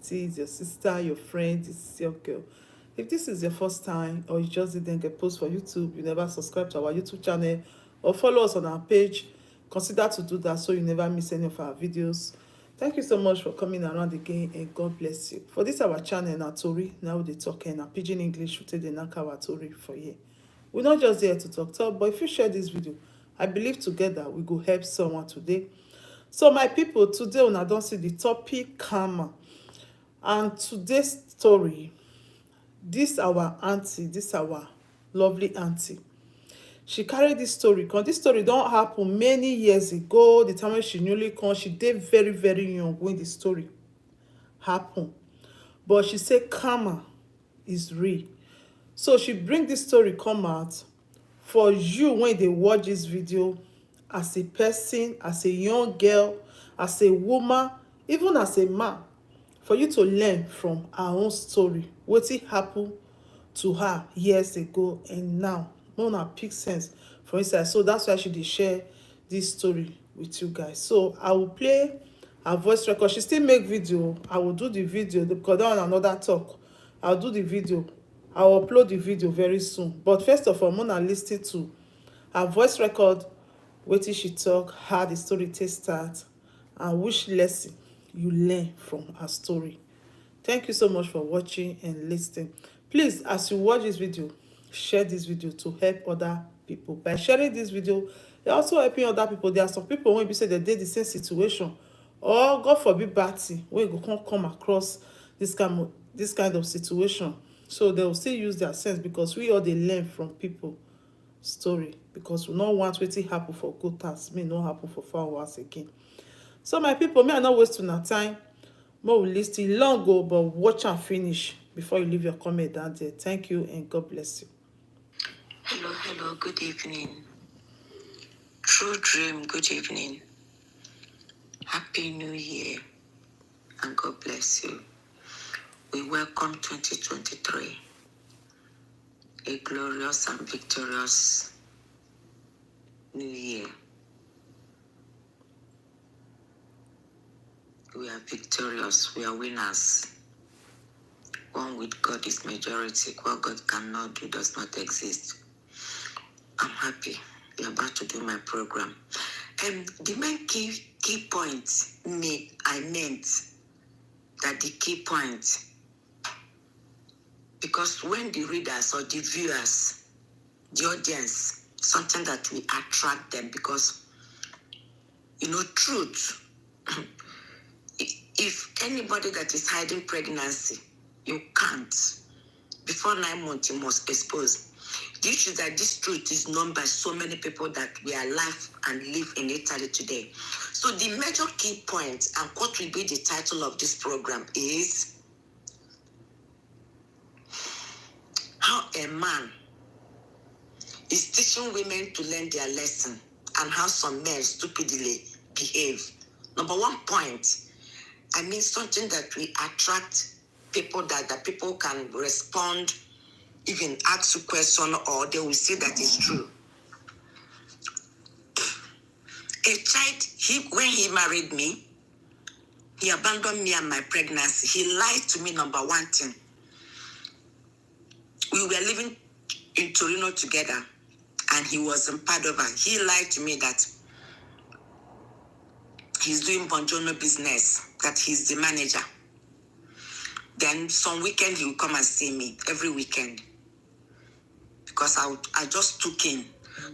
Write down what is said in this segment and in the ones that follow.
auntie, it's your sister, your friend, it's your girl. If this is your first time or you just didn't get post for YouTube, you never subscribe to our YouTube channel or follow us on our page, consider to do that so you never miss any of our videos. Thank you so much for coming around again and God bless you. For this our channel na tori, now they talking na pidgin English we take the knack our tori for here. We're not just there to talk, but if you share this video, I believe together we go help someone today. So my people, today una don see the topic karma. And today's story, this our auntie, this our lovely auntie, she carry this story come. This story don happen many years ago. The time when she newly come, she dey very very young when the story happen, but she say karma is real. So she bring this story come out for you when they watch this video, as a person, as a young girl, as a woman, even as a man, for you to learn from her own story, wetin happen to her years ago and now. Make una pick sense for inside. So that's why she dey share this story with you guys. So I will play her voice record. She still make video. I will do the video because that one another talk. I'll do the video. I will upload the video very soon. But first of all, I'm gonna listen to her voice record, wetin she talk, how the story take start, and which lesson you learn from her story. Thank you so much for watching and listening. Please, as you watch this video, share this video to help other people. By sharing this video, you're also helping other people. There are some people when you say they did the same situation, or God forbid bad thing, when you come across this kind of situation. So they will still use their sense, because we all they learn from people story, because we don't want wetin happen for good times may not happen for far worse again. So my people, may I not waste una time. More will list it long ago, but watch and finish before you leave your comment down there. Thank you and God bless you. Hello, good evening. True Dream, good evening. Happy New Year and God bless you. We welcome 2023, a glorious and victorious New Year. We are victorious, we are winners. One with God is majority. What God cannot do does not exist. I'm happy. We're about to do my program. The main key point I meant that the key point, because when the readers or the viewers, the audience, something that will attract them, because truth. If anybody that is hiding pregnancy, you can't. Before 9 months, you must expose. The issue is that this truth is known by so many people that we are alive and live in Italy today. So the major key point, and what will be the title of this program, is how a man is teaching women to learn their lesson, and how some men stupidly behave. Number one point, I mean something that will attract people, that people can respond, even ask a question, or they will say that is true. A child, when he married me, he abandoned me and my pregnancy. He lied to me, number one thing. We were living in Torino together, and he was in Padova. He lied to me that he's doing Bonjourno business, that he's the manager. Then some weekend he will come and see me, every weekend. Because I just took in.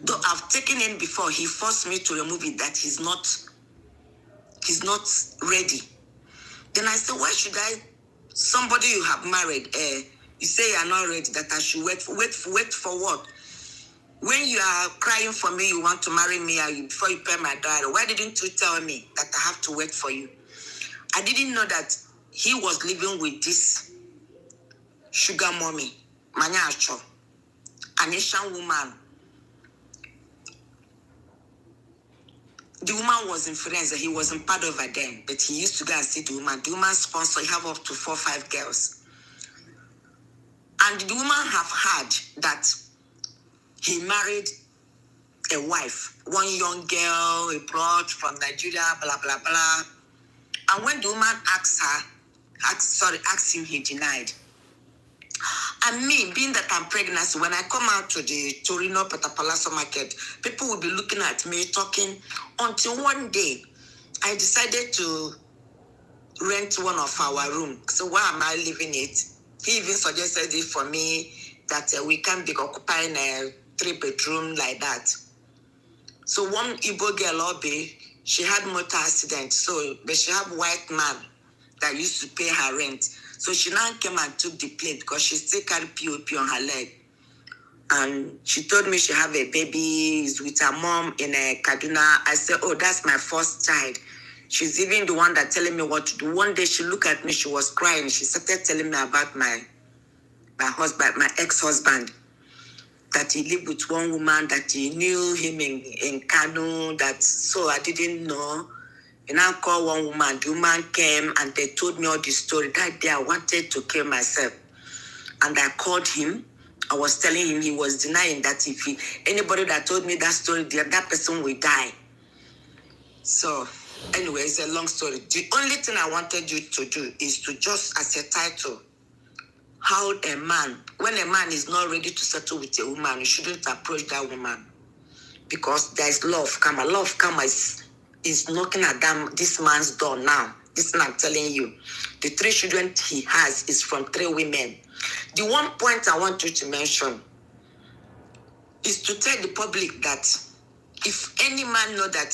Though I've taken in before, he forced me to remove it, that he's not ready. Then I said, why should somebody you have married, you say you're not ready, that I should wait for what? When you are crying for me, you want to marry me, before you pay my daughter, why didn't you tell me that I have to wait for you? I didn't know that he was living with this sugar mommy, Manyacho, an Asian woman. The woman was in Firenze. He was in Padova then, but he used to go and see the woman. The woman sponsor, he have up to 4 or 5 girls. And the woman have heard that he married a wife, one young girl he brought from Nigeria, blah, blah, blah. And when the woman asked her, Asked him, he denied. And me, being that I'm pregnant, so when I come out to the Torino Patapalazzo market, people will be looking at me, talking, until one day, I decided to rent one of our rooms. So why am I living it? He even suggested it for me that we can't be occupying a 3-bedroom like that. So one Igbo girl, Obi, she had motor accident. So, but she had white man that used to pay her rent. So she now came and took the plate because she still carried POP on her leg. And she told me she have a baby with her mom in Kaduna. I said, oh, that's my first child. She's even the one that telling me what to do. One day she looked at me, she was crying. She started telling me about my husband, my ex-husband, that he lived with one woman, that he knew him in Kano, that so I didn't know. And I called one woman, the woman came and they told me all the story. That day I wanted to kill myself. And I called him. I was telling him, he was denying that if anybody that told me that story, that person will die. So anyway, it's a long story. The only thing I wanted you to do is to just, as a title, how a man, when a man is not ready to settle with a woman, you shouldn't approach that woman. Because there is love karma. Love karma is knocking at this man's door now. This man, I'm telling you. The 3 children he has is from 3 women. The one point I want you to mention is to tell the public that if any man know that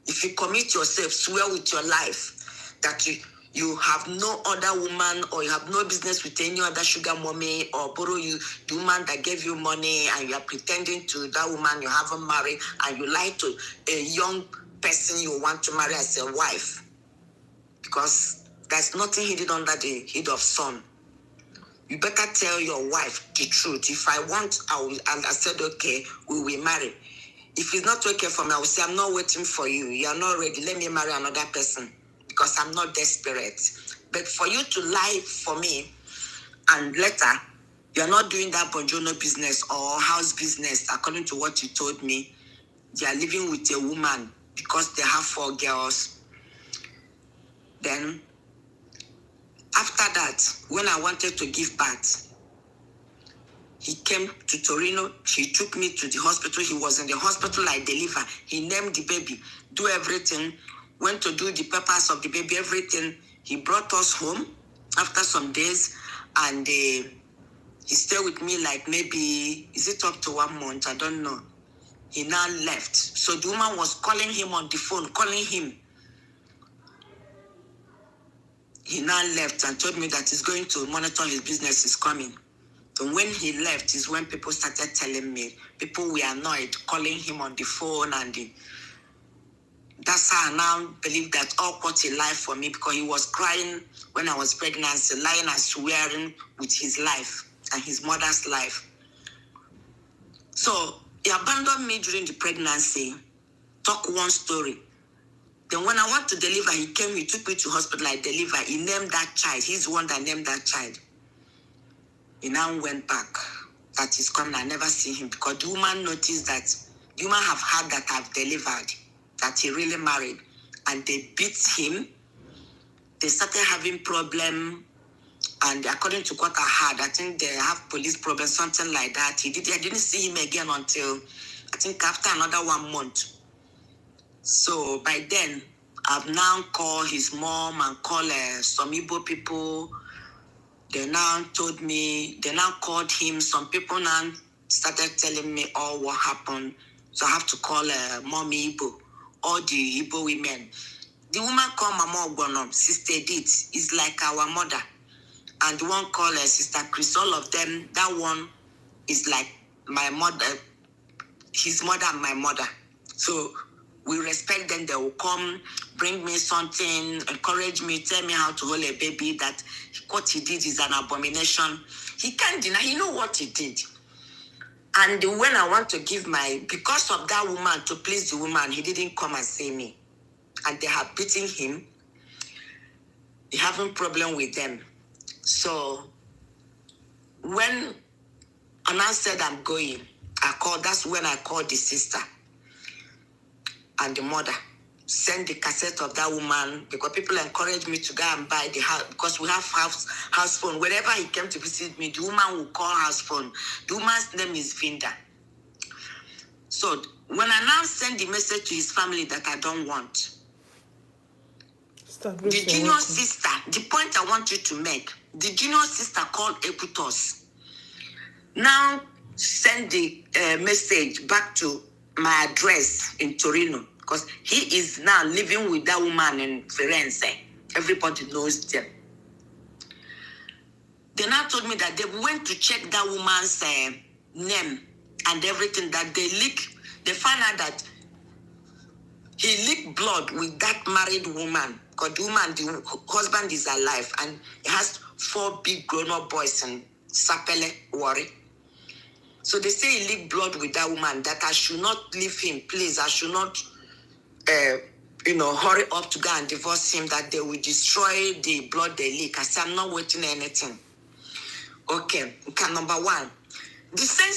if you commit yourself, swear with your life that you have no other woman or you have no business with any other sugar mommy or borrow you, the woman that gave you money and you are pretending to that woman you haven't married and you lie to a young person you want to marry as a wife, because there's nothing hidden under the head of sun. You better tell your wife the truth. If I want, I will. And I said, okay, we will marry. If it's not okay for me, I will say, I'm not waiting for you. You are not ready. Let me marry another person because I'm not desperate. But for you to lie for me and later, you're not doing that buongiorno business or house business, according to what you told me. You are living with a woman because they have 4 girls. Then, after that, when I wanted to give birth, he came to Torino. He took me to the hospital. He was in the hospital. I delivered. He named the baby, do everything, went to do the papers of the baby, everything. He brought us home after some days, and he stayed with me like maybe, is it up to 1 month? I don't know. He now left. So the woman was calling him on the phone, calling him. He now left and told me that he's going to monitor his business is coming. And when he left is when people started telling me, people were annoyed, calling him on the phone, and that's how I now believe that all quote a lie for me, because he was crying when I was pregnant, lying and swearing with his life and his mother's life. So he abandoned me during the pregnancy, talk one story. Then when I want to deliver, he came, he took me to hospital, I delivered. He named that child. He's the one that named that child. He now went back. That he's coming. I never see him because the woman noticed that the woman have heard that I've delivered, that he really married. And they beat him. They started having problem. And according to what I heard, I think they have police problem, something like that. I didn't see him again until, I think, after another 1 month. So by then, I've now called his mom and called some Igbo people. They now told me, they now called him. Some people now started telling me all what happened. So I have to call Mommy Igbo, all the Igbo women. The woman called Mama Ogbono, Sister Edith, is like our mother. And the one called Sister Chris, all of them, that one is like my mother, his mother and my mother. So we respect them. They will come, bring me something, encourage me, tell me how to hold a baby, that what he did is an abomination. He can't deny, he know what he did. And when I want to give because of that woman, to please the woman, he didn't come and see me. And they have beaten him. They having problem with them. So when Anna said I'm going, that's when I called the sister and the mother. send the cassette of that woman because people encouraged me to go and buy the house because we have house phone. Whenever he came to visit me, the woman will call house phone. The woman's name is Vinda. So when I now send the message to his family that I don't want, the junior sister, the point I want you to make, the junior sister called Equitos. Now send the message back to my address in Torino because he is now living with that woman in Firenze. Everybody knows them. They now told me that they went to check that woman's name and everything, that they found out that he licked blood with that married woman because the woman, the husband is alive and he has 4 big grown-up boys in Sapele, Wari. So they say he licked blood with that woman, that I should not leave him, please. I should not, hurry up to go and divorce him, that they will destroy the blood they leak. I said, I'm not waiting anything. Okay, number 1. The same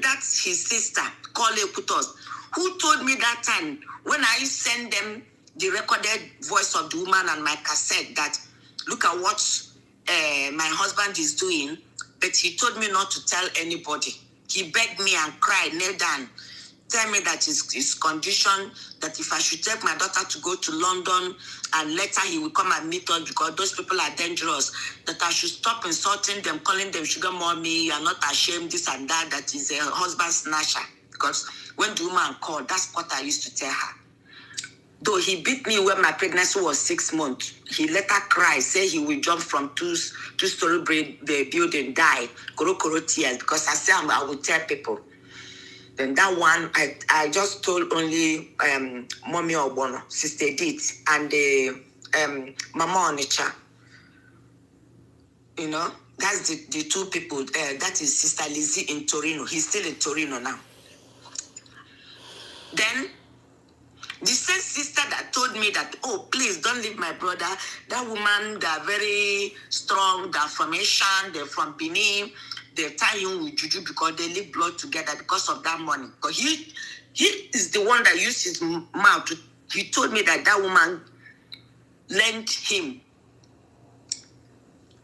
that's his sister, called Ekutos, who told me that time when I sent them the recorded voice of the woman and my cassette that, look at what my husband is doing, but he told me not to tell anybody. He begged me and cried, kneel down, tell me that his condition, that if I should take my daughter to go to London and later he will come and meet us because those people are dangerous, that I should stop insulting them, calling them sugar mommy, you are not ashamed, this and that, that is a husband snatcher. Because when the woman called, that's what I used to tell her. Though he beat me when my pregnancy was 6 months, he let her cry, say he will jump from two-story building, die, koro tears, because I said I will tell people. Then that one, I just told only Mommy Obono, Sister Edith, and Mama Onicha. You know, that's the 2 people. That is Sister Lizzie in Torino. He's still in Torino now. Then the same sister that told me that, oh, please don't leave my brother. That woman, they're very strong. They're from Asian. They're from Benin. They tie him with juju because they live blood together because of that money. Because he is the one that used his mouth. He told me that woman lent him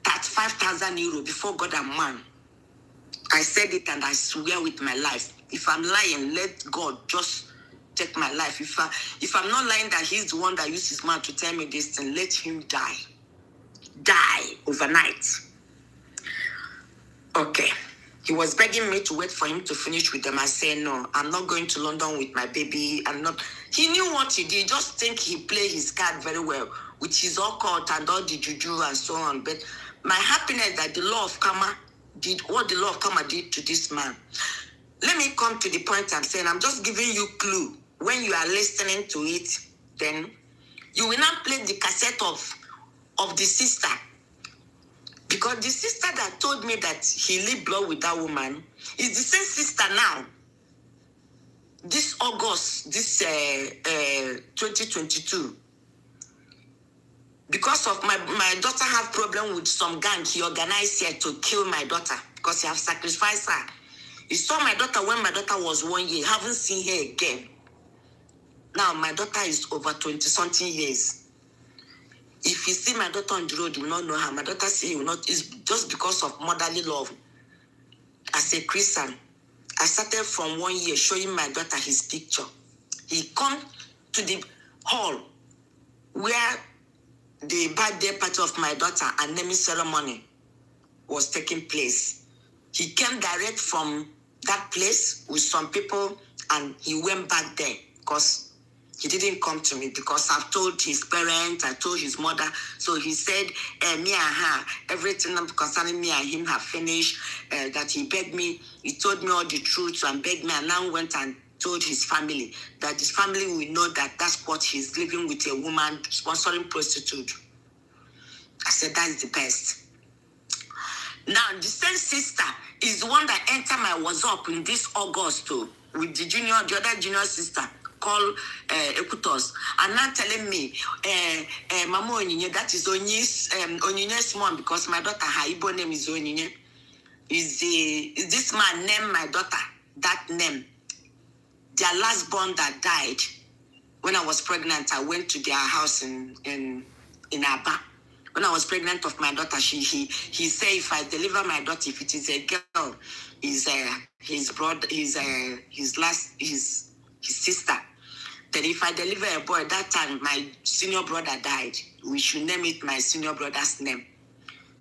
35,000 euro before God and man. I said it and I swear with my life. If I'm lying, let God just take my life. If I'm not lying that he's the one that used his mouth to tell me this thing, let him die. Die overnight. Okay. He was begging me to wait for him to finish with them. I said, no, I'm not going to London with my baby. He knew what he did. Just think he played his card very well with his occult and all the juju and so on. But my happiness that the law of karma did what the law of karma did to this man. Let me come to the point I'm saying. I'm just giving you clue. When you are listening to it, then you will not play the cassette of the sister. Because the sister that told me that he lived blood with that woman is the same sister now. This August, 2022. Because of my daughter have problem with some gang, he organized here to kill my daughter because he have sacrificed her. He saw my daughter when my daughter was 1 year. Haven't seen her again. Now my daughter is over 20-something years. If you see my daughter on the road, you will not know her. My daughter say you will not. It's just because of motherly love. As a Christian, I started from 1 year showing my daughter his picture. He come to the hall where the birthday party of my daughter and naming ceremony was taking place. He came direct from that place with some people and he went back there because he didn't come to me because I've told his parents, I told his mother. So he said, me and her, everything concerning me and him have finished, that he begged me. He told me all the truth and begged me and now went and told his family that his family will know that that's what he's living with a woman sponsoring prostitute. I said, that's the best. Now, the same sister is the one that entered my WhatsApp in this August too, with the other junior sister called Ekutos, and now telling me, Mama Onyinye, that is Onyinye's mom, because my daughter, her Igbo name is Onyinye. Is this man named my daughter that name? Their last born that died When I was pregnant, I went to their house in Aba. When I was pregnant of my daughter, he said if I deliver my daughter, if it is a girl, his brother, his sister. Then if I deliver a boy, that time my senior brother died. We should name it my senior brother's name.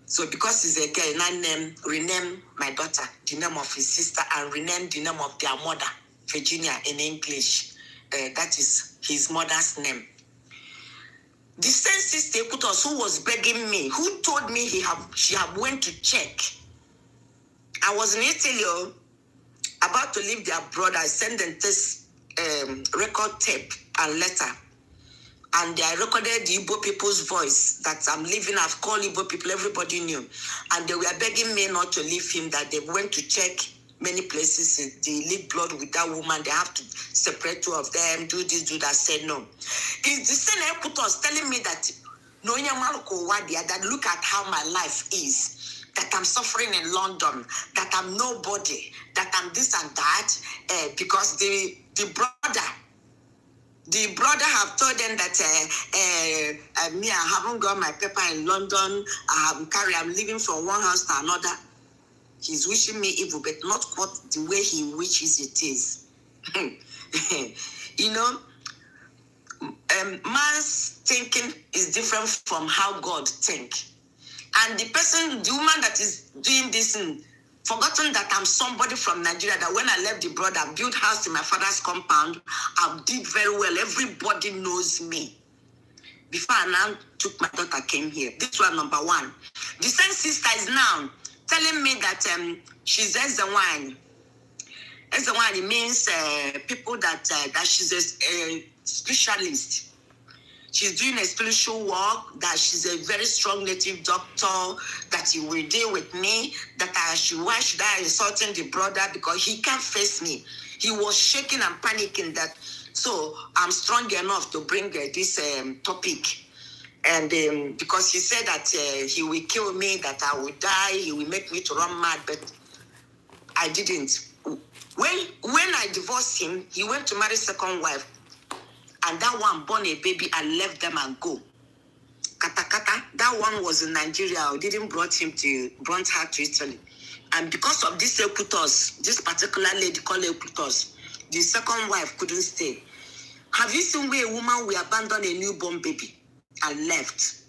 So because he's a girl, I rename my daughter the name of his sister and rename the name of their mother, Virginia, in English. That is his mother's name. The same sister who was begging me, who told me she had went to check. I was in Italy, about to leave their brother. I sent them this record tape and letter. And I recorded the Igbo people's voice that I'm leaving. I've called Igbo people, everybody knew. And they were begging me not to leave him, that they went to check many places. They leave blood with that woman. They have to separate two of them, do this, do that. Said no. It's the same put us telling me that, no, that look at how my life is, that I'm suffering in London, that I'm nobody, that I'm this and that, because the brother have told them that me, I haven't got my paper in London. I'm living from one house to another. He's wishing me evil, but not quite the way he wishes it is. You know, man's thinking is different from how God thinks. And the woman that is doing this, forgotten that I'm somebody from Nigeria, that when I left the brother, I built house in my father's compound. I did very well. Everybody knows me. Before I now took my daughter, came here. This was number one. The same sister is now telling me that she's Ezewine. Ezewine means people that she's a specialist. She's doing a spiritual work, that she's a very strong native doctor, that he will deal with me, that why should I insulting the brother, because he can't face me. He was shaking and panicking that, so I'm strong enough to bring this topic. And because he said that he will kill me, that I will die, he will make me to run mad, but I didn't. When I divorced him, he went to marry second wife. And that one born a baby and left them and go. Kata, that one was in Nigeria. I didn't brought her to Italy. And because of this Equitos, this particular lady called Equitos, the second wife couldn't stay. Have you seen where a woman will abandon a newborn baby and left?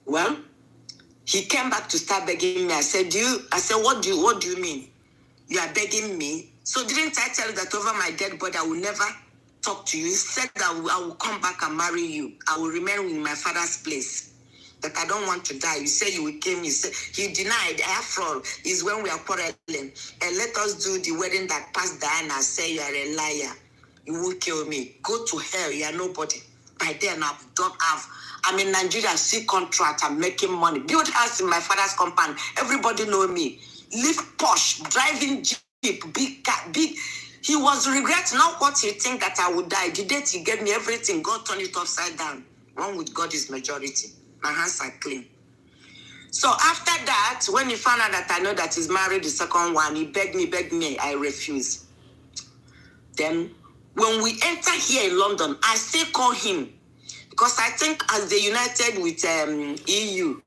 Well, he came back to start begging me. I said, what do you mean? You are begging me? So didn't I tell you that over my dead body I will never talk to you? He said that I will come back and marry you. I will remain in my father's place. That I don't want to die. You say you will kill me. He denied. After all, is when we are quarreling. And let us do the wedding that passed Diana. Say you are a liar. You will kill me. Go to hell. You are nobody. By then I'm in Nigeria, see contract. I'm making money. Build house in my father's compound. Everybody know me. Live posh. Driving Jeep. Big car. Big. He was regretting not what he think that I would die. The date he gave me everything, God turned it upside down. One with God is majority. My hands are clean. So after that, when he found out that I know that he's married the second one, he begged me, I refused. Then when we enter here in London, I still call him. Because I think as they united with EU,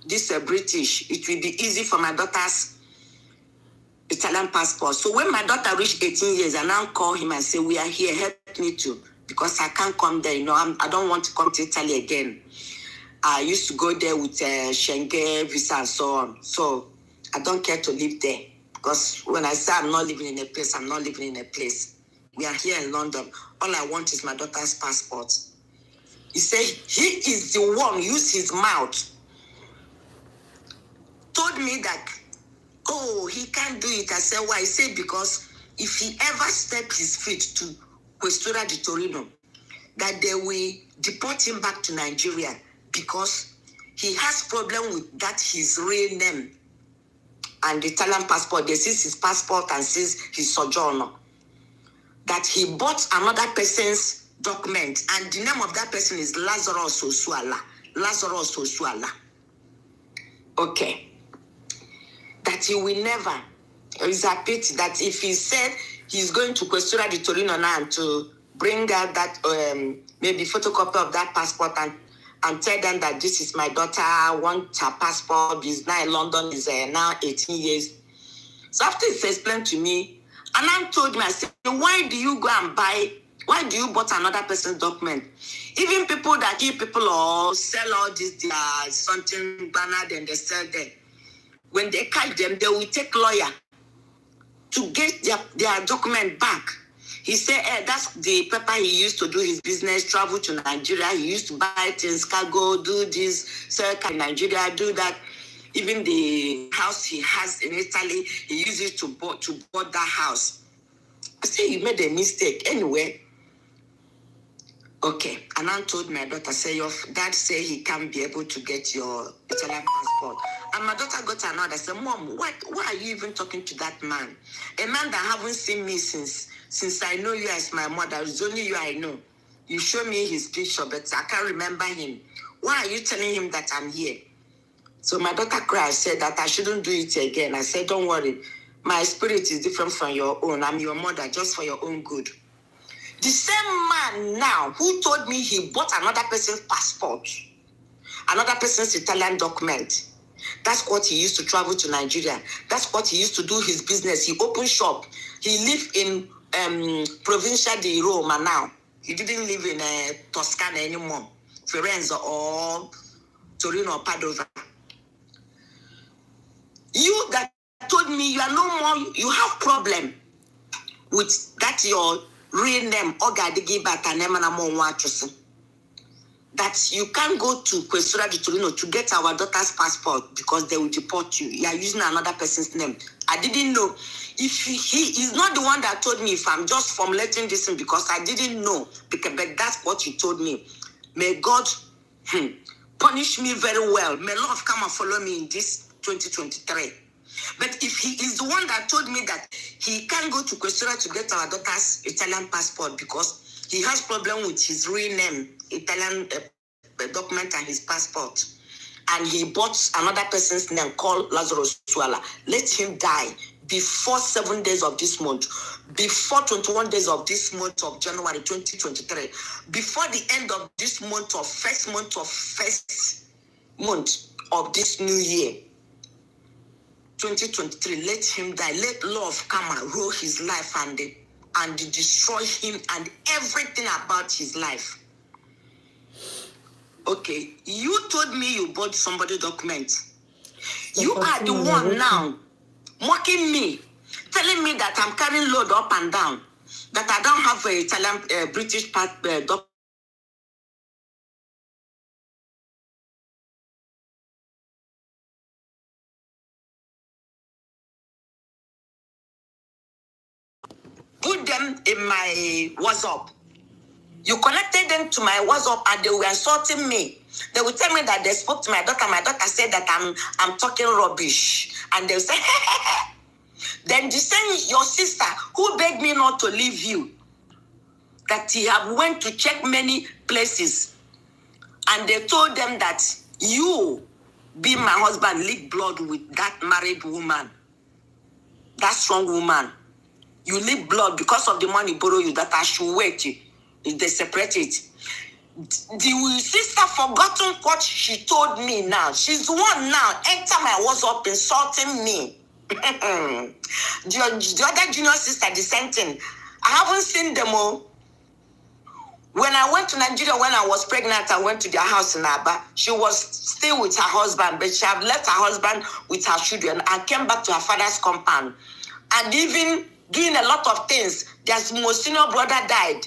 this British, it will be easy for my daughter's Italian passport. So when my daughter reached 18 years, I now call him and say, we are here, help me too. Because I can't come there, I don't want to come to Italy again. I used to go there with Schengen, visa and so on. So I don't care to live there. Because when I say I'm not living in a place, I'm not living in a place. We are here in London. All I want is my daughter's passport. He said he is the one, used his mouth, told me that, oh, he can't do it. I said, why? He said, because if he ever step his feet to Questura di Torino, that they will deport him back to Nigeria because he has problem with that his real name and the Italian passport. They seize his passport and seize his sojourner. That he bought another person's document and the name of that person is Lazarus Osuala. Lazarus Osuala. Okay. That he will never, it's a pity that if he said he's going to Questura di Torino now to bring out that maybe photocopy of that passport and tell them that this is my daughter. I want her passport. Is now in London. Is now 18 years. So after he explained to me, and I told me, I said, why do you go and buy? Why do you bought another person's document? Even people that give people or sell all this, something banner, then they sell them. When they catch them, they will take lawyer to get their document back. He said, that's the paper he used to do his business, travel to Nigeria. He used to buy things, cargo, do this, sell in Nigeria, do that. Even the house he has in Italy, he used it to buy that house. I said, you made a mistake. Anyway, okay. And I told my daughter, say, your dad said he can't be able to get your Italian passport. And my daughter got another. I said, Mom, why are you even talking to that man? A man that haven't seen me since I know you as my mother. It's only you I know. You show me his picture, but I can't remember him. Why are you telling him that I'm here? So my daughter cried, said that I shouldn't do it again. I said, don't worry. My spirit is different from your own. I'm your mother, just for your own good. The same man now who told me he bought another person's passport, another person's Italian document. That's what he used to travel to Nigeria. That's what he used to do his business. He opened shop. He lived in Provincia di Roma now. He didn't live in Toscana anymore. Firenze or Torino or Padova. You that told me you are no more, you have problem with that your real name, that you can't go to Questura di Torino to get our daughter's passport because they will deport you. You are using another person's name. I didn't know. If he is not the one that told me, if I'm just formulating this in because I didn't know, but that's what he told me. May God punish me very well. May Lord come and follow me in this 2023. But if he is the one that told me that he can't go to Questura to get our daughter's Italian passport because he has problem with his real name, Italian document and his passport, and he bought another person's name called Lazarus Suala, let him die before 7 days of this month, before 21 days of this month of January 2023, before the end of this month of first month of this new year 2023, let him die. Let love come and rule his life and destroy him and everything about his life. Okay, you told me you bought somebody's document. You are the one now mocking me, telling me that I'm carrying load up and down, that I don't have a Italian British document. Put them in my WhatsApp. You connected them to my WhatsApp and they were insulting me. They would tell me that they spoke to my daughter. My daughter said that I'm talking rubbish. And they'll say, then the same your sister who begged me not to leave you, that he have went to check many places. And they told them that you be my husband, leak blood with that married woman, that strong woman. You leak blood because of the money borrow you, that I should wait. They separate it. The sister forgotten what she told me now. She's the one now enter my WhatsApp insulting me. the other junior sister, the same thing. I haven't seen them all. When I went to Nigeria, when I was pregnant, I went to their house in Aba. She was still with her husband, but she had left her husband with her children and came back to her father's compound. And even doing a lot of things. Their most senior brother died.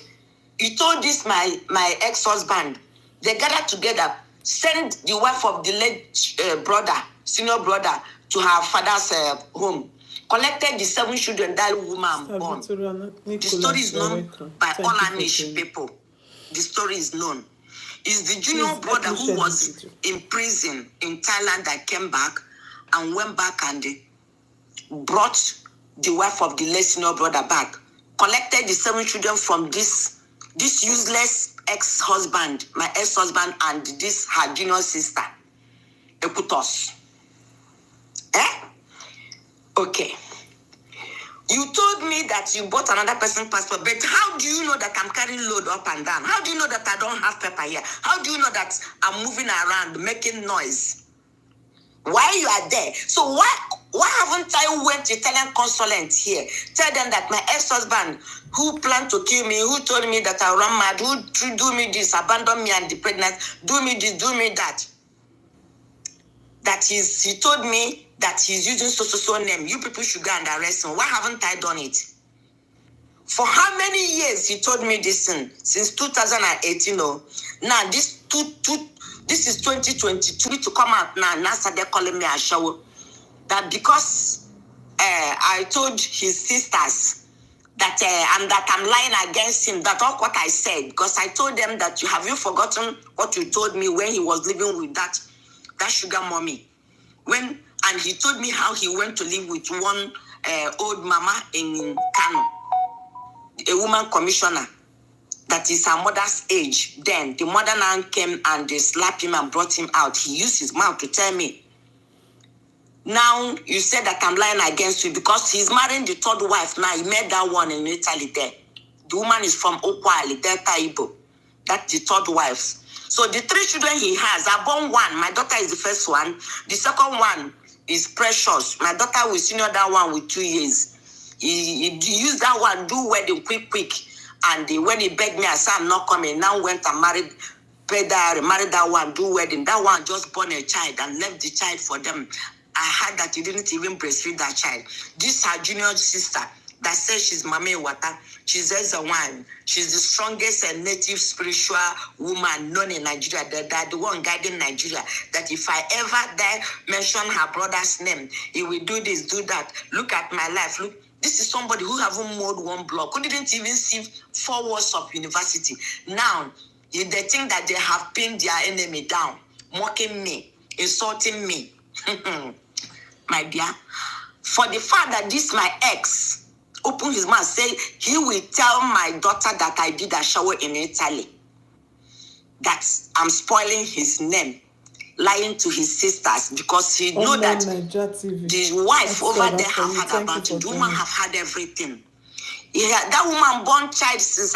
He told this my ex-husband. They gathered together, sent the wife of the late senior brother, to her father's home. Collected the 7 children that woman born. The story is known by all Anish people. The story is known. It's the junior brother who was in prison in Thailand that came back and went back and brought the wife of the late senior brother back. Collected the 7 children from this useless ex-husband, my ex-husband, and this her junior sister, Ekutos. Okay. You told me that you bought another person's passport, but how do you know that I'm carrying load up and down? How do you know that I don't have paper here? How do you know that I'm moving around, making noise? Why you are there? So why haven't I went to Italian consulate here? Tell them that my ex-husband, who planned to kill me, who told me that I run mad, who do me this, abandon me and the pregnant, do me this, do me that. He told me that he's using so name. You people should go and arrest him. Why haven't I done it? For how many years he told me this thing? Since 2018. Now this is 2022 to come out now. Now they're calling me a show. That because I told his sisters that I'm lying against him. That's all what I said. Because I told them that have you forgotten what you told me when he was living with that sugar mommy? And he told me how he went to live with one old mama in Kano, a woman commissioner that is her mother's age. Then the mother now came and they slapped him and brought him out. He used his mouth to tell me. Now you said that I'm lying against you because he's marrying the third wife now. He met that one in Italy there. The woman is from Okwali, Delta Igbo. That's the third wife. So the 3 children he has, I born one. My daughter is the first one. The second one is Precious. My daughter will senior that one with 2 years. He used that one, do wedding quick. And when he begged me, I said, I'm not coming. Now went and married that one, do wedding. That one just born a child and left the child for them. I heard that he didn't even breastfeed that child. This her junior sister that says she's Mame Wata. She's the one. She's the strongest and native spiritual woman known in Nigeria. That the one guiding Nigeria. That if I ever dare mention her brother's name, he will do this, do that. Look at my life. Look, this is somebody who haven't mowed one block, who didn't even see 4 walls of university. Now, they think that they have pinned their enemy down, mocking me, insulting me. My dear, for the fact that this my ex opened his mouth, say he will tell my daughter that I did a shower in Italy, that I'm spoiling his name, lying to his sisters because he know that the wife over there have had about it. The woman have had everything. That woman born child since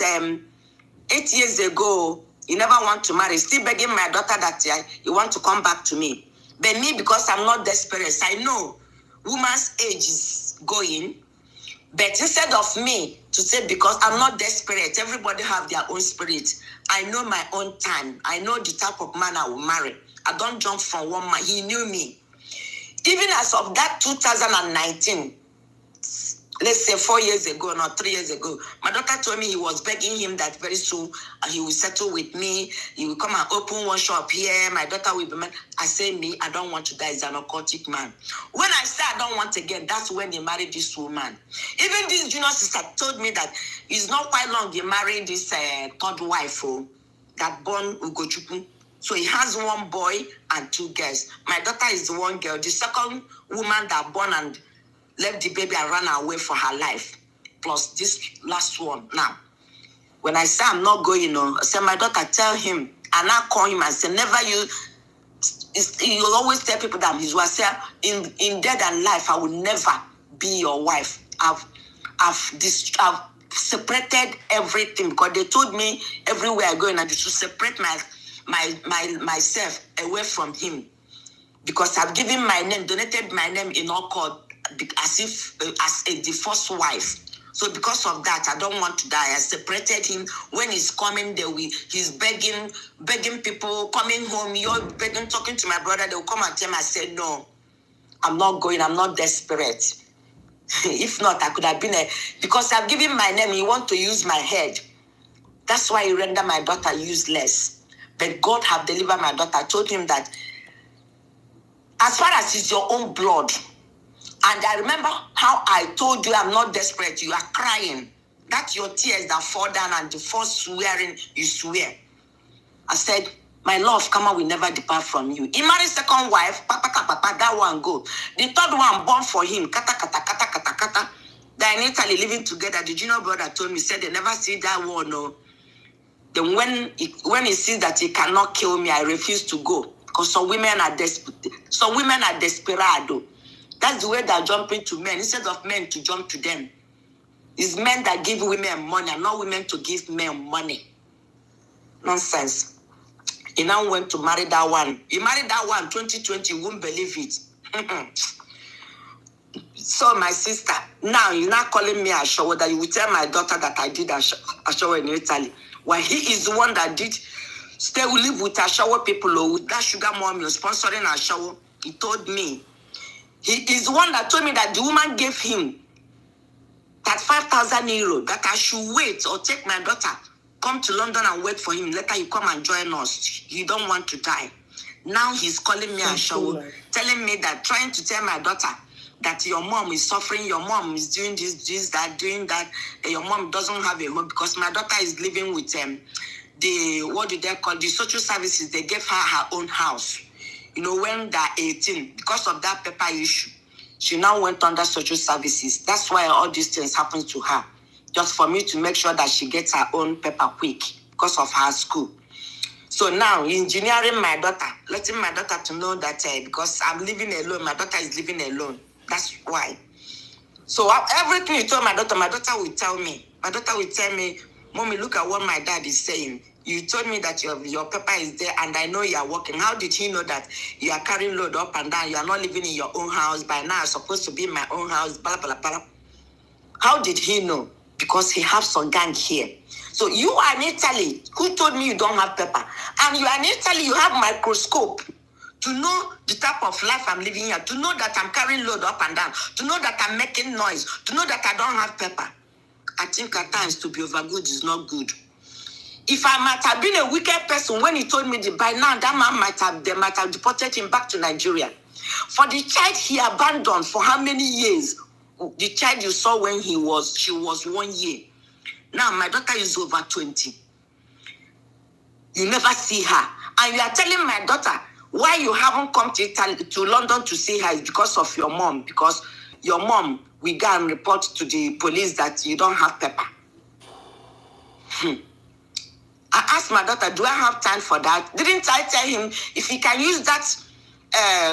8 years ago. He never want to marry. Still begging my daughter that he want to come back to me. But me, because I'm not desperate, I know woman's age is going. But instead of me to say, because I'm not desperate, everybody have their own spirit. I know my own time. I know the type of man I will marry. I don't jump from one man. He knew me. Even as of that 2019, let's say 4 years ago, not 3 years ago, my daughter told me he was begging him that very soon he will settle with me. He will come and open one shop here. My daughter will be man. I say, me, I don't want to die. He's an occultic man. When I say I don't want again, that's when they married this woman. Even this junior sister told me that it's not quite long he married this third wife that born Ugochukwu. So he has 1 boy and 2 girls. My daughter is the 1 girl. The second woman that born and left the baby and ran away for her life. Plus this last one. Now, when I say I'm not going on, I say, my daughter, tell him. And I call him and say, never you always tell people that he's wife. Say, in death and life, I will never be your wife. I've separated everything because they told me everywhere I go and I should separate myself away from him. Because I've given my name, donated my name in all court, as a divorced wife. So because of that, I don't want to die. I separated him. When he's coming, he's begging people, coming home. You're begging, talking to my brother. They'll come and tell me. I said, no, I'm not going. I'm not desperate. If not, I could have been because I've given my name. You want to use my head. That's why he rendered my daughter useless. But God have delivered my daughter. I told him that as far as it's your own blood, and I remember how I told you I'm not desperate. You are crying. That's your tears that fall down and the first swearing you swear. I said, my love, come on, will never depart from you. He married second wife, papa, that one go. The third one born for him, kata. They're in Italy living together. The junior brother told me, said they never see that one, no. Then when he sees that he cannot kill me, I refuse to go. Because some women are desperate. Some women are desperado. That's the way they're jumping to men instead of men to jump to them. It's men that give women money and not women to give men money. Nonsense. He now went to marry that one. He married that one 2020. You won't believe it. So my sister, now you're not calling me a shower that you will tell my daughter that I did a shower in Italy. Well, he is the one that did stay live with a shower people or with that sugar mommy sponsoring a shower. He told me. He is the one that told me that the woman gave him that 5,000 euro that I should wait or take my daughter, come to London and wait for him. Later you come and join us. He don't want to die. Now he's calling me a shower, telling me that, trying to tell my daughter that your mom is suffering, your mom is doing this, that, doing that. Your mom doesn't have a home because my daughter is living with the, what do they call, the social services. They gave her own house. You know, when they're 18, because of that paper issue, she now went under social services. That's why all these things happen to her. Just for me to make sure that she gets her own paper quick because of her school. So now, engineering my daughter, letting my daughter to know that because I'm living alone, my daughter is living alone. That's why. So everything you told my daughter will tell me. My daughter will tell me, Mommy, look at what my dad is saying. You told me that your paper is there and I know you are working. How did he know that you are carrying load up and down? You are not living in your own house. By now, I'm supposed to be in my own house. Blah, blah, blah. How did he know? Because he has some gang here. So you are in Italy. Who told me you don't have paper? And you are in Italy, you have microscope to know the type of life I'm living here, to know that I'm carrying load up and down, to know that I'm making noise, to know that I don't have paper. I think at times to be overgood is not good. If I might have been a wicked person when he told me by now, that man they might have deported him back to Nigeria. For the child he abandoned for how many years? The child you saw when she was 1 year. Now my daughter is over 20. You never see her. And you are telling my daughter why you haven't come to Italy, to London to see her is because of your mom. Because your mom will go and report to the police that you don't have paper. I asked my daughter, do I have time for that? Didn't I tell him if he can use that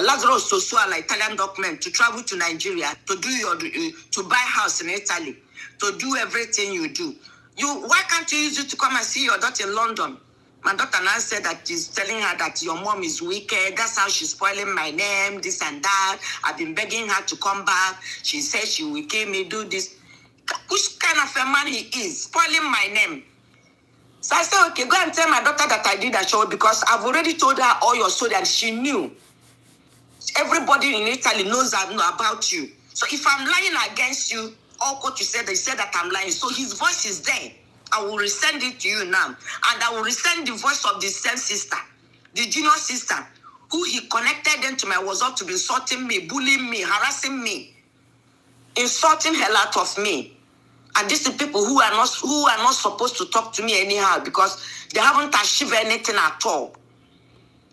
Lazarus Sosuala Italian document to travel to Nigeria, to do to buy house in Italy, to do everything you do? Why can't you use it to come and see your daughter in London? My daughter now said that she's telling her that your mom is wicked. That's how she's spoiling my name, this and that. I've been begging her to come back. She said she will kill me, do this. Which kind of a man he is, spoiling my name? So I said, okay, go and tell my daughter that I did a show because I've already told her all your story and she knew. Everybody in Italy knows about you. So if I'm lying against you, all what you said, they said that I'm lying. So his voice is there. I will resend it to you now. And I will resend the voice of the same sister, the junior sister, who he connected them to my WhatsApp to be insulting me, bullying me, harassing me, insulting hell out of me. And these are people who are not supposed to talk to me anyhow because they haven't achieved anything at all.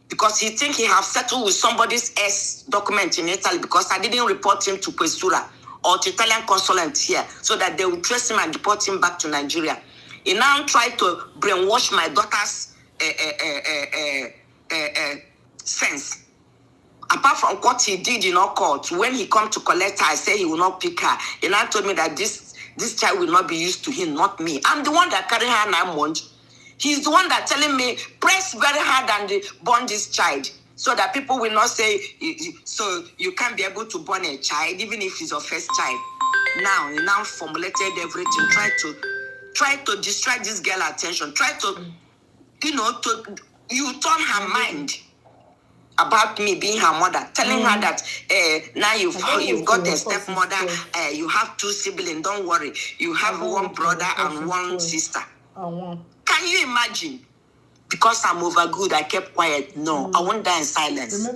Because he think he have settled with somebody's S document in Italy because I didn't report him to Questura or to Italian consulate here so that they will trace him and deport him back to Nigeria. He now tried to brainwash my daughter's sense. Apart from what he did in our court, when he come to collect her, I say he will not pick her. He now told me that this child will not be used to him, not me. I'm the one that carry her 9 months. He's the one that telling me, press very hard and born this child. So that people will not say, so you can't be able to born a child, even if it's your first child. Now, he now formulated everything, try to distract this girl attention, try to, you turn her mind about me being her mother, telling her that now you've got a stepmother, you have 2 siblings, don't worry. You have 1 brother and 1 sister. Can you imagine? Because I'm over good, I kept quiet. No, I won't die in silence.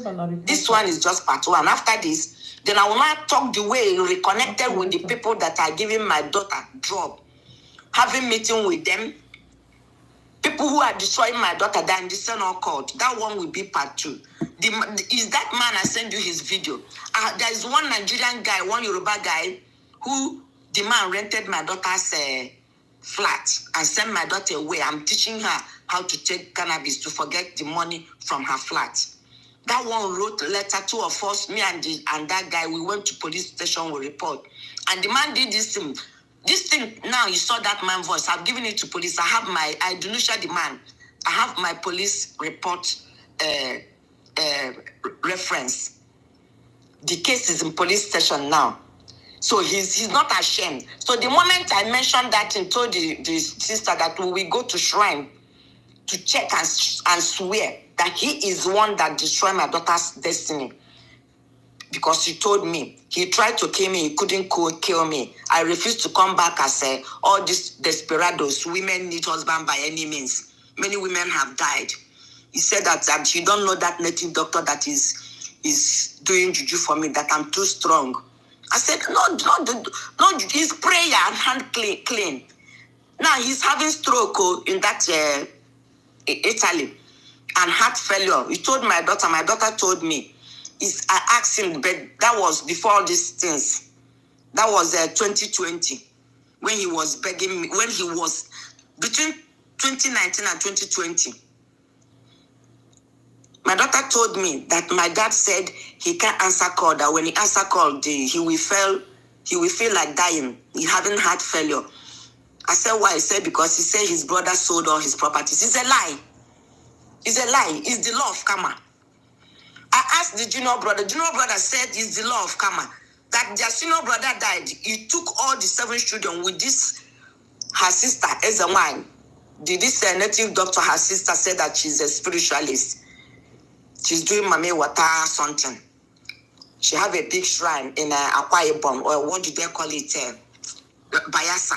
This one is just part 1. After this, then I will not talk the way reconnected with the people that are giving my daughter job. Having meeting with them. People who are destroying my daughter, they're in the Senate court. That one will be part 2. Is that man I send you his video? There is one Nigerian guy, one Yoruba guy, who the man rented my daughter's flat and sent my daughter away. I'm teaching her how to take cannabis to forget the money from her flat. That one wrote a letter, two of us, me and that guy, we went to police station, we report. And the man did this thing. This thing, now you saw that man voice. I've given it to police. I denunciate the man. I have my police report reference. The case is in police station now. So he's not ashamed. So the moment I mentioned that and told the sister that we will go to shrine to check and swear that he is one that destroyed my daughter's destiny. Because he told me, he tried to kill me, he couldn't kill me. I refused to come back as all these desperados, women need husband by any means. Many women have died. He said that you don't know that native doctor that is doing juju for me, that I'm too strong. I said, no, his prayer and hand clean. Now he's having stroke in that Italy and heart failure. He told my daughter told me. I asked him, but that was before all these things. That was 2020 when he was begging me, when he was between 2019 and 2020. My daughter told me that my dad said he can't answer call, that when he answer call, he will feel like dying. He having heart failure. I said, why? He said, because he said his brother sold all his properties. It's a lie. It's a lie. It's the law of karma. I asked the junior brother. Junior brother said it's the law of karma. That their senior brother died. He took all the 7 children with this, her sister, as a wine. This native doctor, her sister, said that she's a spiritualist. She's doing mame water something. She have a big shrine in Akwa Ibom, or what do they call it? Bayasa.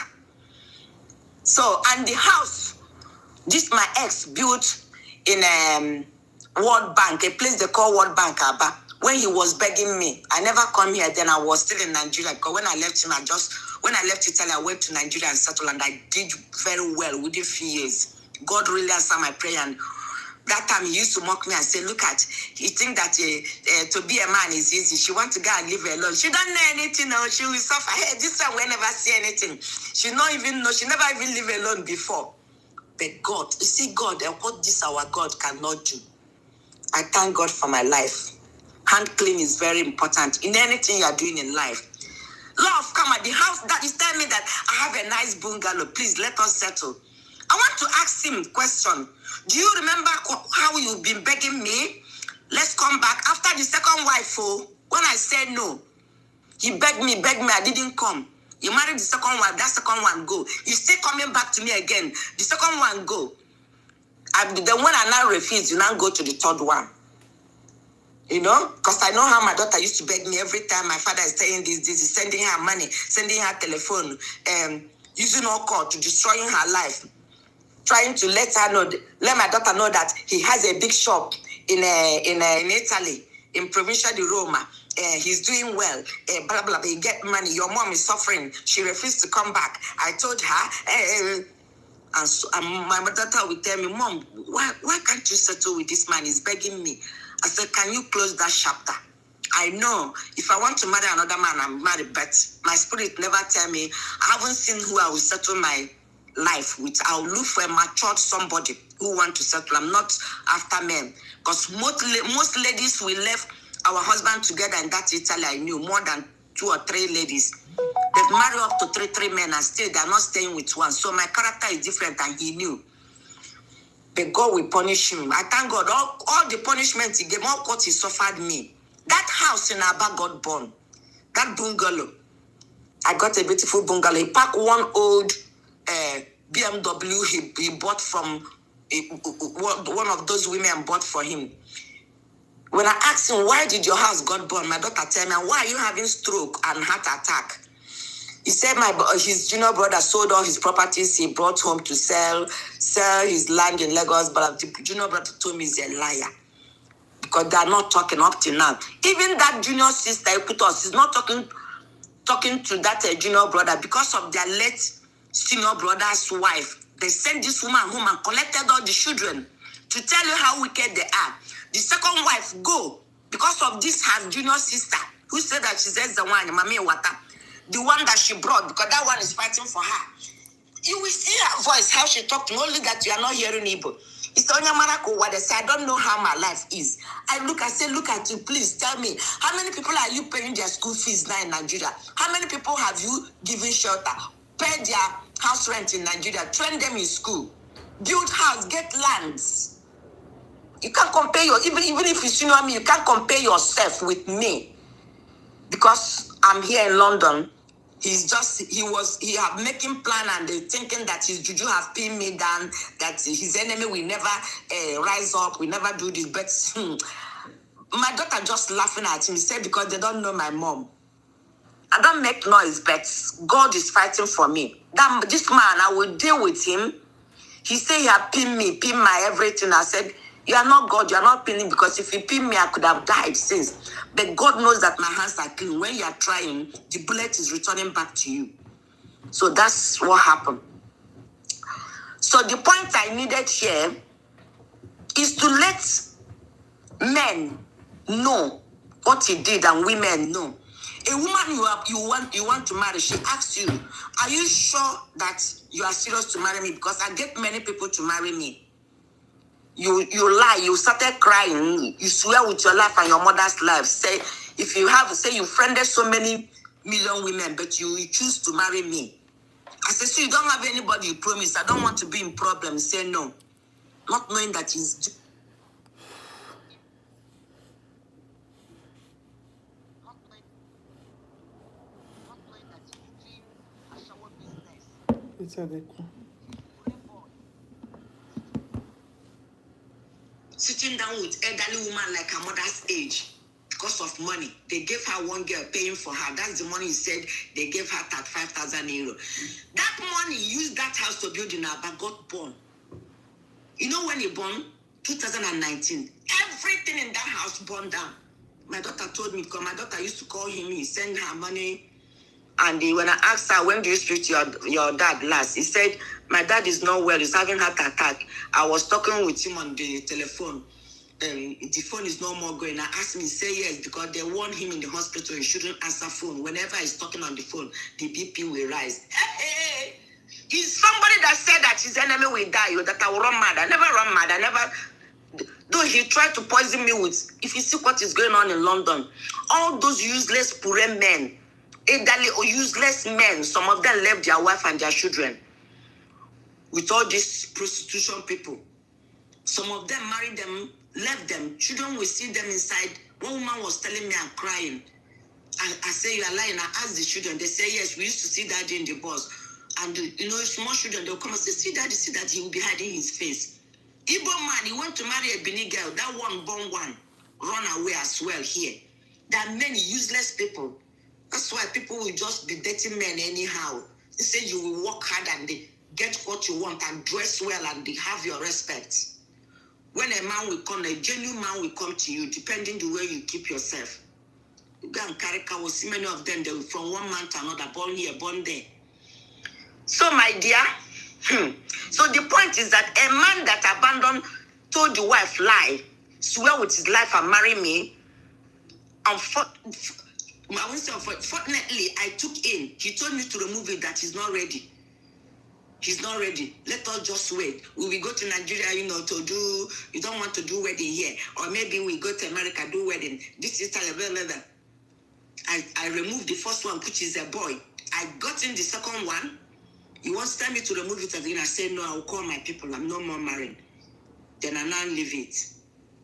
So, and the house, this my ex built in World Bank, a place they call World Bank, Aba. When he was begging me, I never come here. Then I was still in Nigeria. Because when I left him, when I left Italy, I went to Nigeria and settled, and I did very well within a few years. God really answered my prayer. And that time he used to mock me and say, look at, he think that to be a man is easy. She want to go and live alone. She don't know anything. No, she will suffer. Hey, this time we never see anything. She not even know. She never even live alone before. But God, you see, God, and what this our God cannot do. I thank God for my life. Hand clean is very important in anything you are doing in life. Law of karma, the house that is telling me that I have a nice bungalow. Please let us settle. I want to ask him a question. Do you remember how you've been begging me? Let's come back. After the second wife, when I said no, he begged me, I didn't come. You married the second wife, that second one go. He's still coming back to me again. The second one go. Then when I now refuse, you now go to the third one. You know? Because I know how my daughter used to beg me every time my father is saying this, sending her money, sending her telephone, using all call to destroying her life. Trying to let my daughter know that he has a big shop in Italy, in Provincia di Roma. He's doing well. Blah, blah, blah. He get money. Your mom is suffering. She refused to come back. I told her, and my daughter would tell me, Mom, why can't you settle with this man? He's begging me. I said, can you close that chapter? I know if I want to marry another man, I'm married, but my spirit never tell me. I haven't seen who I will settle my life with. I'll look for a matured somebody who want to settle. I'm not after men, because most ladies we left our husband together in that Italy. I knew more than 2 or 3 ladies. They've married up to three men and still they're not staying with one. So my character is different, and he knew. But God will punish him. I thank God. All the punishment he gave, all what he suffered me. That house in Aba got born. That bungalow. I got a beautiful bungalow. He packed one old BMW he bought from one of those women bought for him. When I asked him, why did your house got born? My daughter tell me, why are you having stroke and heart attack? He said his junior brother sold all his properties. He brought home to sell his land in Lagos. But the junior brother told me he's a liar, because they are not talking up till now. Even that junior sister he put us is not talking to that junior brother because of their late senior brother's wife. They sent this woman home and collected all the children to tell you how wicked they are. The second wife go because of this her junior sister who said that she says the one, Mami Wata. The one that she brought, because that one is fighting for her. You will see her voice, how she talked, only that you are not hearing Igbo. It's Onyamarako what they say. I don't know how my life is. I say, look at you, please tell me. How many people are you paying their school fees now in Nigeria? How many people have you given shelter? Pay their house rent in Nigeria, train them in school, build house, get lands. You can't compare even if you senior me, you can't compare yourself with me. Because I'm here in London. He have making plan and they thinking that his juju have pinned me down, that his enemy will never rise up, will never do this. But my daughter just laughing at him. He said, because they don't know my mom. I don't make noise, but God is fighting for me. This man, I will deal with him. He said he had pinned my everything. I said, you are not God, you are not pinning, because if you pin me, I could have died since. But God knows that my hands are clean. When you are trying, the bullet is returning back to you. So that's what happened. So the point I needed here is to let men know what he did and women know. A woman you want to marry, she asks you, are you sure that you are serious to marry me? Because I get many people to marry me. You lie, you started crying, you swear with your life and your mother's life. Say you friended so many million women, but you choose to marry me. I say, so you don't have anybody you promise. I don't want to be in problems. Say no. Not knowing that he's sitting down with elderly woman like her mother's age because of money. They gave her one girl paying for her. That's the money he said they gave her 35,000 euro. That money used that house to build in Aba, got born. You know when he born? 2019. Everything in that house burned down. My daughter told me, because my daughter used to call him, he sent her money. And when I asked her, when do you speak to your dad last? He said, my dad is not well. He's having heart attack. I was talking with him on the telephone. The phone is no more going. I asked him, he said yes, because they warned him in the hospital he shouldn't answer phone. Whenever he's talking on the phone, the BP will rise. Hey. He's somebody that said that his enemy will die, or that I will run mad. I never run mad. I never... Though he tried to poison me with... If you see what is going on in London, all those useless poor men, elderly or useless men, some of them left their wife and their children with all these prostitution people. Some of them married them, left them. Children will see them inside. One woman was telling me, I'm crying. I say, you are lying. I asked the children. They say, yes, we used to see daddy in the bus. And, small children, they'll come and say, see daddy, he will be hiding his face. Igbo man, he went to marry a Benin girl. That one born one, run away as well here. There are many useless people. That's why people will just be dating men anyhow. They say you will work hard and they get what you want and dress well and they have your respect. When a man will come, a genuine man will come to you, depending the way you keep yourself. You go and carry cows, see many of them, they will from one man to another, born here, born there. So, my dear, so the point is that a man that abandoned, told the wife lie, swear with his life and marry me, fortunately, I took in. He told me to remove it, that he's not ready. He's not ready. Let us just wait. We will go to Nigeria, to do, you don't want to do wedding here. Or maybe we go to America, do wedding. This is I removed the first one, which is a boy. I got in the second one. He wants to tell me to remove it again. I said, no, I will call my people. I'm no more married. Then I now leave it.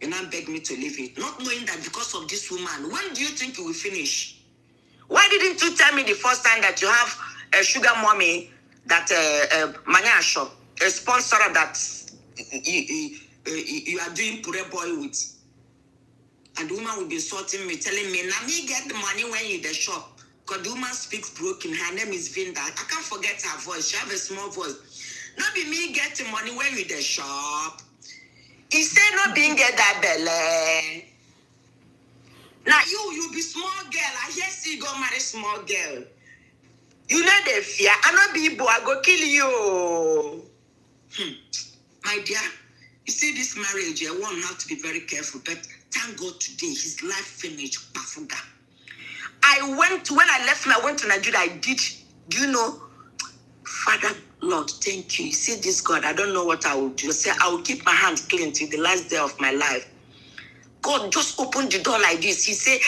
You now beg me to leave it. Not knowing that because of this woman, when do you think you will finish? Why didn't you tell me the first time that you have a sugar mommy, that Manyasho, a sponsor that you are doing pure boy with? And the woman will be insulting me, telling me, now me get the money when you in the shop. Because the woman speaks broken. Her name is Vinda. I can't forget her voice. She have a small voice. Not be me get the money when you in the shop. He said not being get that belly. Now you be small girl. I hear see go marry small girl. You know the fear. I not be boy. I go kill you. My dear, you see this marriage, one have to be very careful. But thank God today, his life finished. Bafuga. When I left, I went to Nigeria. I did, 5 Father, Lord, thank you. You see this, God, I don't know what I will do. Say, I will keep my hands clean till the last day of my life. God just opened the door like this. He said,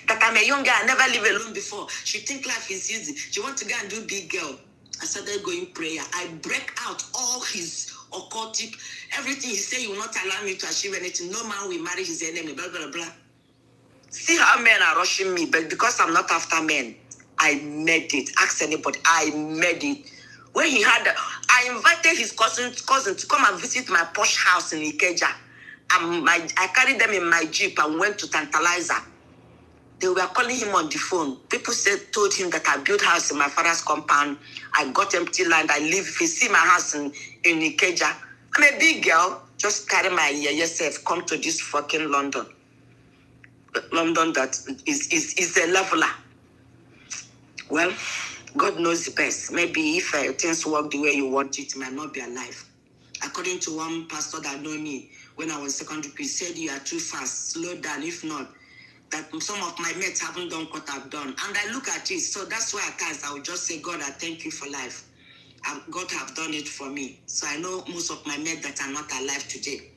that I'm a young girl, I never lived alone before. She think life is easy. She want to go and do big girl. I started going prayer. I break out all his occultic, everything he said, he will not allow me to achieve anything. No man will marry his enemy, blah, blah, blah. See how men are rushing me, but because I'm not after men, I made it. Ask anybody, I made it. When he had, I invited his cousin to come and visit my posh house in Ikeja. I carried them in my Jeep and went to Tantalizer. They were calling him on the phone. People told him that I built house in my father's compound. I got empty land. I live. If you see my house in Ikeja, I'm a big girl. Just carry my yourself. Come to this fucking London. London that is a leveler. Well, God knows the best. Maybe if things work the way you want it, might not be alive. According to one pastor that know me, when I was secondary, he said, you are too fast, slow down. If not, that some of my mates haven't done what I've done. And I look at it. So that's why at times I would just say, God, I thank you for life. God have done it for me. So I know most of my mates that are not alive today.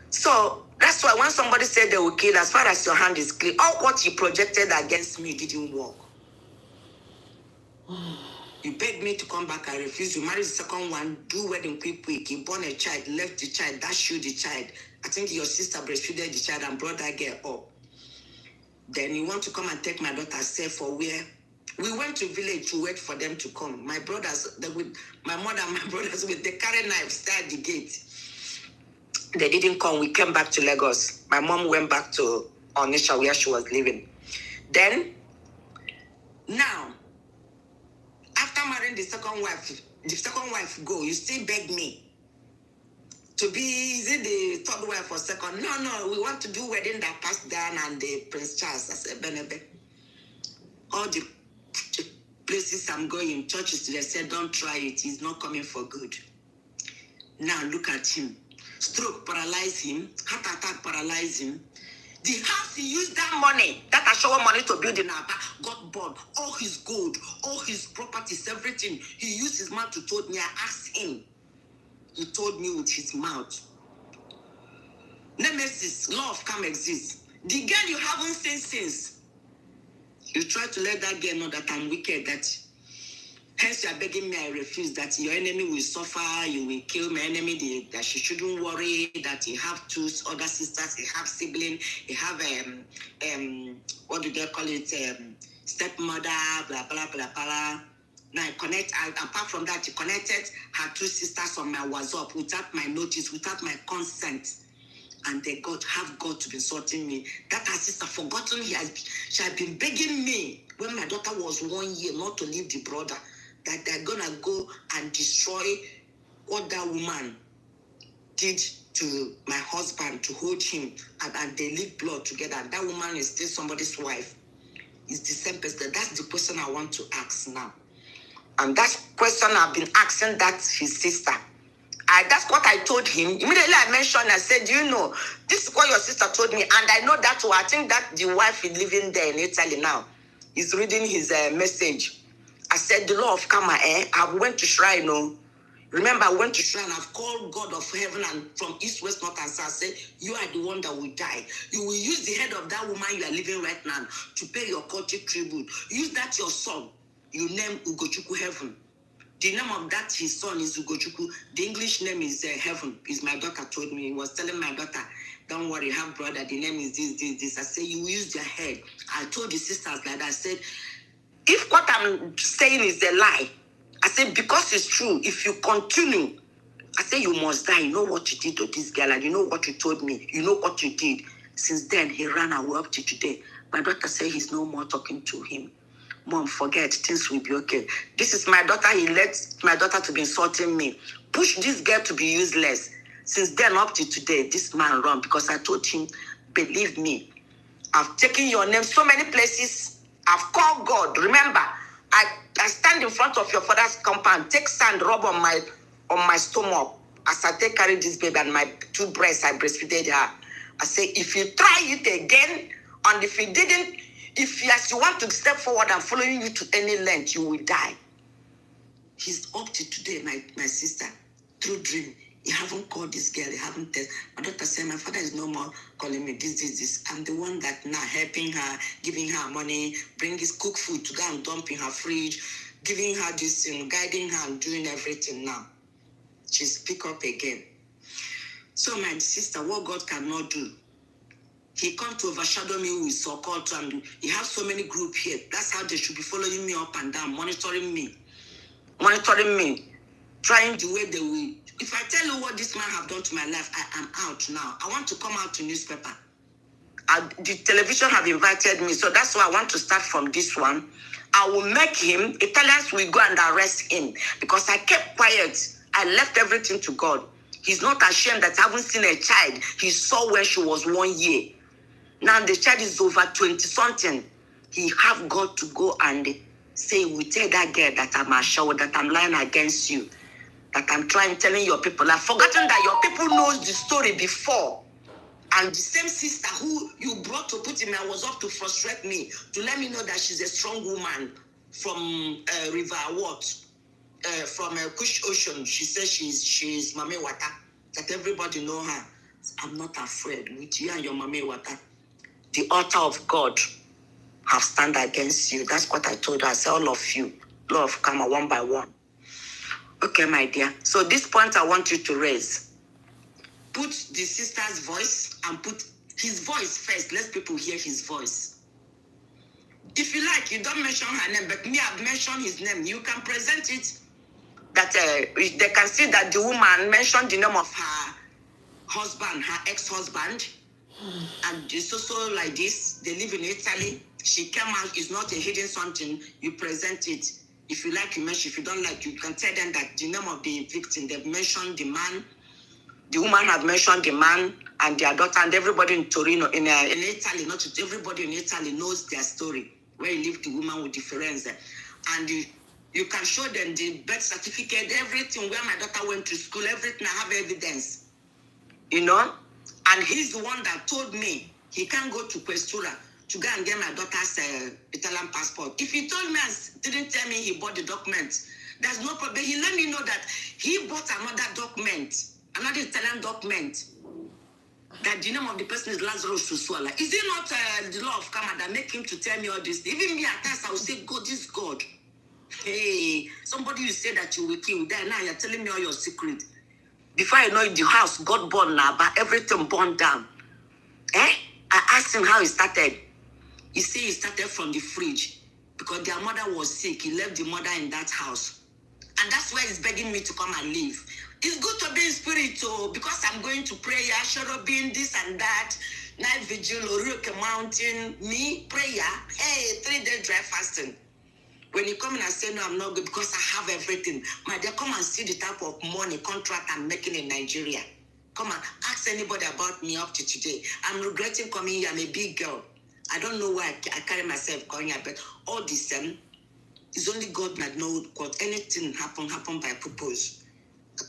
So that's why when somebody said they will kill, as far as your hand is clean, all what you projected against me didn't work. You begged me to come back, I refused. You married the second one, do wedding quick. You born a child, left the child, dash you the child. I think your sister breastfeeded the child and brought that girl up. Then you want to come and take my daughter safe for where? We went to village to wait for them to come. My brothers, my mother and my brothers, they carry knives at the gate. They didn't come. We came back to Lagos. My mom went back to Onisha where she was living. Then, now, after marrying the second wife go, you still beg me to be, is it the third wife or second? No, we want to do wedding that passed down and the Prince Charles. I said, Benebe. All the places I'm going, churches, they said, don't try it. He's not coming for good. Now look at him. Stroke paralyze him. Heart attack paralyze him. The house he used that money, that Ashowa money to build in Aba, got bought. All his gold, all his properties, everything. He used his mouth to told me. I asked him. He told me with his mouth. Nemesis, love can exist. The girl you haven't seen since. You try to let that girl know that I'm wicked, that hence you are begging me, I refuse, that your enemy will suffer, you will kill my enemy, that she shouldn't worry, that he have two other sisters, he have siblings, he have, what do they call it, stepmother, blah, blah, blah, blah. Now apart from that, he connected her two sisters on my WhatsApp without my notice, without my consent. And they have God to be insulting me. That her sister forgotten she had been begging me when my daughter was 1 year not to leave the brother, that they're gonna go and destroy what that woman did to my husband to hold him, and they live blood together. And that woman is still somebody's wife. It's the same person. That's the question I want to ask now. And that question I've been asking that his sister. That's what I told him. Immediately I mentioned, I said, you know, this is what your sister told me. And I know that too. I think that the wife is living there in Italy now. He's reading his message. I said, the law of karma, I went to shrine, Remember, I went to shrine. I've called God of heaven and from east, west, north, and south. I said, you are the one that will die. You will use the head of that woman you are living right now to pay your cultic tribute. Use that your son. You name Ugochukwu Heaven. The name of that his son is Ugochukwu. The English name is Heaven. Is my daughter told me. He was telling my daughter, don't worry, have brother. The name is this. I said, you will use their head. I told the sisters like that. I said, if what I'm saying is a lie, I said, because it's true, if you continue, I said, you must die. You know what you did to this girl, and you know what you told me. You know what you did. Since then, he ran away up to today. My daughter said he's no more talking to him. Mom, forget, things will be okay. This is my daughter. He lets my daughter to be insulting me. Push this girl to be useless. Since then up to today, this man run because I told him, believe me, I've taken your name so many places. I've called God. Remember, I stand in front of your father's compound, take sand, rub on my stomach as I carry this baby and my two breasts, I breastfeeded her. I say, if you try it again, and if you didn't, if yes, you want to step forward and following you to any length, you will die. He's up to today, my sister, through dream. He haven't called this girl, he haven't tested. My doctor said, my father is no more calling me this. I'm the one that now helping her, giving her money, bring his cook food to go and dump in her fridge, giving her this thing, guiding her and doing everything now. She's pick up again. So my sister, what God cannot do, he come to overshadow me with so-called, and he has so many groups here. That's how they should be following me up and down, monitoring me, trying the way they will. If I tell you what this man have done to my life, I am out now. I want to come out to newspaper. The television have invited me, so that's why I want to start from this one. I will make him, Italians will go and arrest him because I kept quiet. I left everything to God. He's not ashamed that I haven't seen a child he saw when she was 1 year. Now the child is over 20-something. He have got to go and say, we tell that girl that I'm assured, that I'm lying against you, that I'm telling your people. I've forgotten that your people knows the story before. And the same sister who you brought to put in me was up to frustrate me, to let me know that she's a strong woman from River from Kush Ocean. She says she's Mame Wata, that everybody know her. I'm not afraid. With you and your Mame Wata, the altar of God have stand against you. That's what I told her. I said, all of you, love, come on, one by one. Okay, my dear. So this point I want you to raise. Put the sister's voice and put his voice first. Let people hear his voice. If you like, you don't mention her name, but me, I've mentioned his name. You can present it that they can see that the woman mentioned the name of her husband, her ex-husband, and it's also like this. They live in Italy. She came out. It's not a hidden something. You present it. If you like, you mention. If you don't like, you can tell them that the name of the victim, they've mentioned the man. The woman have mentioned the man and their daughter, and everybody in Torino, in Italy, not everybody in Italy knows their story, where he lived the woman with difference. And you can show them the birth certificate, everything, where my daughter went to school, everything. I have evidence, you know. And he's the one that told me he can't go to Questura to go and get my daughter's Italian passport. If he told me and didn't tell me he bought the document, there's no problem. He let me know that he bought another document, another Italian document, that the name of the person is Lazarus Suswala. Is it not the law of karma that make him to tell me all this? Even me at times, I will say, God, this God. Hey, somebody you say that you will kill, there now you're telling me all your secret. Before I know it, the house got burned now, but everything burned down. I asked him how it started. He said he started from the fridge because their mother was sick. He left the mother in that house. And that's why he's begging me to come and live. It's good to be in spirit, too, because I'm going to prayer, cherubim, this and that, night vigil, Oriok Mountain, me, prayer, hey, 3-day dry fasting. When you come in and say, no, I'm not good because I have everything. My dear, come and see the type of money contract I'm making in Nigeria. Come and ask anybody about me up to today. I'm regretting coming here. I'm a big girl. I don't know why I carry myself going here, but all the same, it's only God that knows what anything happen by purpose.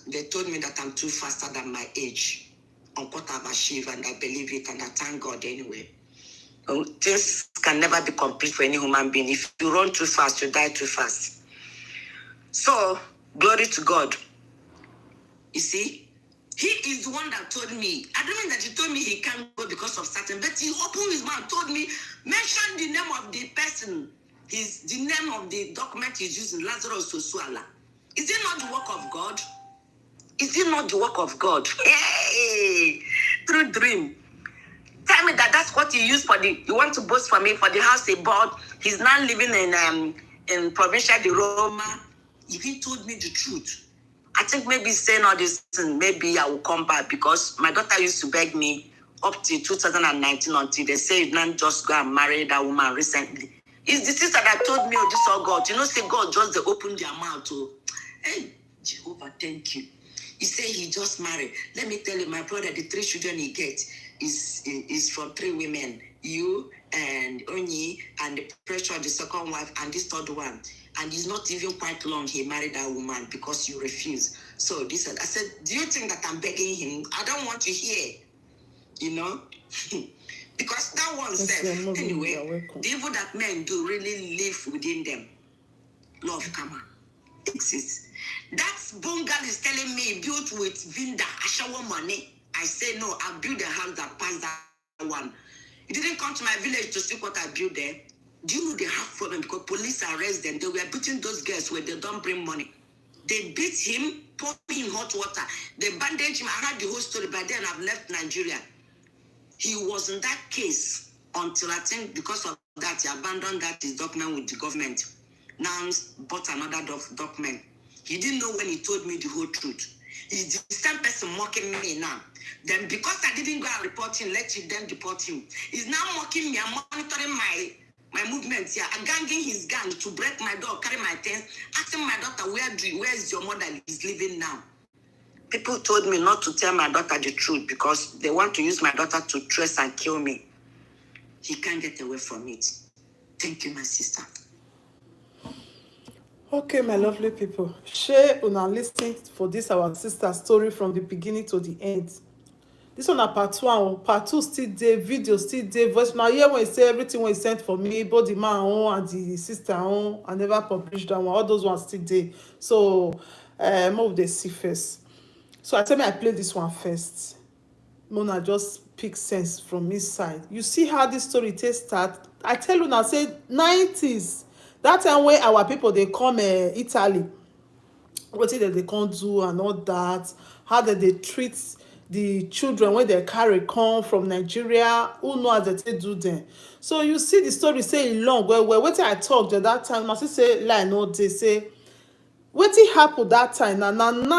They told me that I'm too faster than my age. On what I've achieved, and I believe it, and I thank God anyway. Things can never be complete for any human being. If you run too fast, you die too fast. So, glory to God. You see, he is the one that told me. I don't mean that he told me he can't go because of certain, but he opened his mouth, told me, mention the name of the person. The name of the document he's using, Lazarus Sosuala. Is it not the work of God? Is it not the work of God? Hey, through dream. Tell me that that's what he used for you want to boast for me for the house he bought. He's now living in Provincia di Roma. If he told me the truth, I think maybe saying all this, maybe I will come back because my daughter used to beg me up to 2019 until they say you don't just go and marry that woman recently. It's the sister that told me, oh, this all God. You know, say God just they open their mouth to, hey, Jehovah, thank you. He said he just married. Let me tell you, my brother, the 3 children he gets is from 3 women. You and Onyi and the pressure, the second wife, and this third one. And it's not even quite long he married that woman because you refuse. So this, I said, do you think that I'm begging him? I don't want to hear, you know? Because that one said, anyway, the evil that men do really live within them. Love, karma. exist. That bungalow is telling me built with Vinda, Ashawo money. I say no, I built a house that passed that one. You didn't come to my village to see what I built there. Do you know they have problem because police arrest them? They were beating those girls where they don't bring money. They beat him, pour him hot water. They bandaged him. I heard the whole story. By then, I've left Nigeria. He was in that case until I think because of that, he abandoned that his document with the government. Now bought another document. He didn't know when he told me the whole truth. He's the same person mocking me now. Then because I didn't go and report him, let them deport him. He's now mocking me. I'm monitoring my movements here. I'm ganging his gang to break my door, carry my things, asking my daughter, where's your mother is living now? People told me not to tell my daughter the truth because they want to use my daughter to trace and kill me. He can't get away from it. Thank you, my sister. Okay, my lovely people, share una lis ten for this our sister story from the beginning to the end. This one na part one. Part two still dey, video still dey, voice. Now here when you say everything when you sent for me, both the man own and the sister own, I never published that one. All those ones still dey. So more of the see first. So I tell me I play this one first. Mona just pick sense from inside. You see how this story take start? I tell you now, say 90s. That time when our people they come Italy, wetin dem dey come do and all that, how dem dey treat the children wey dem carry come from Nigeria, who know as dem take do dem. So you see the story say e long well well. Wetin I talk that time, I still say lie no dey, say wetin happen that time na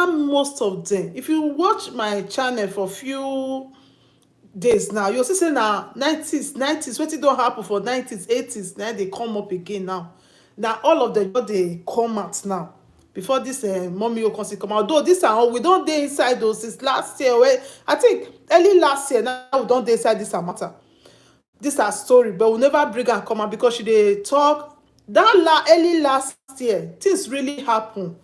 most of dem. If you watch my channel for few days now, you see say na 90s wetin don happen for 90s 80s na dey come up again now. Na all of them just dey come out now before this mommy o come still come out. Although this one we don dey inside those since last year, wey I think early last year now we don dey inside this matter, this her story, but we never bring am come out because she dey talk that early last year things really happen.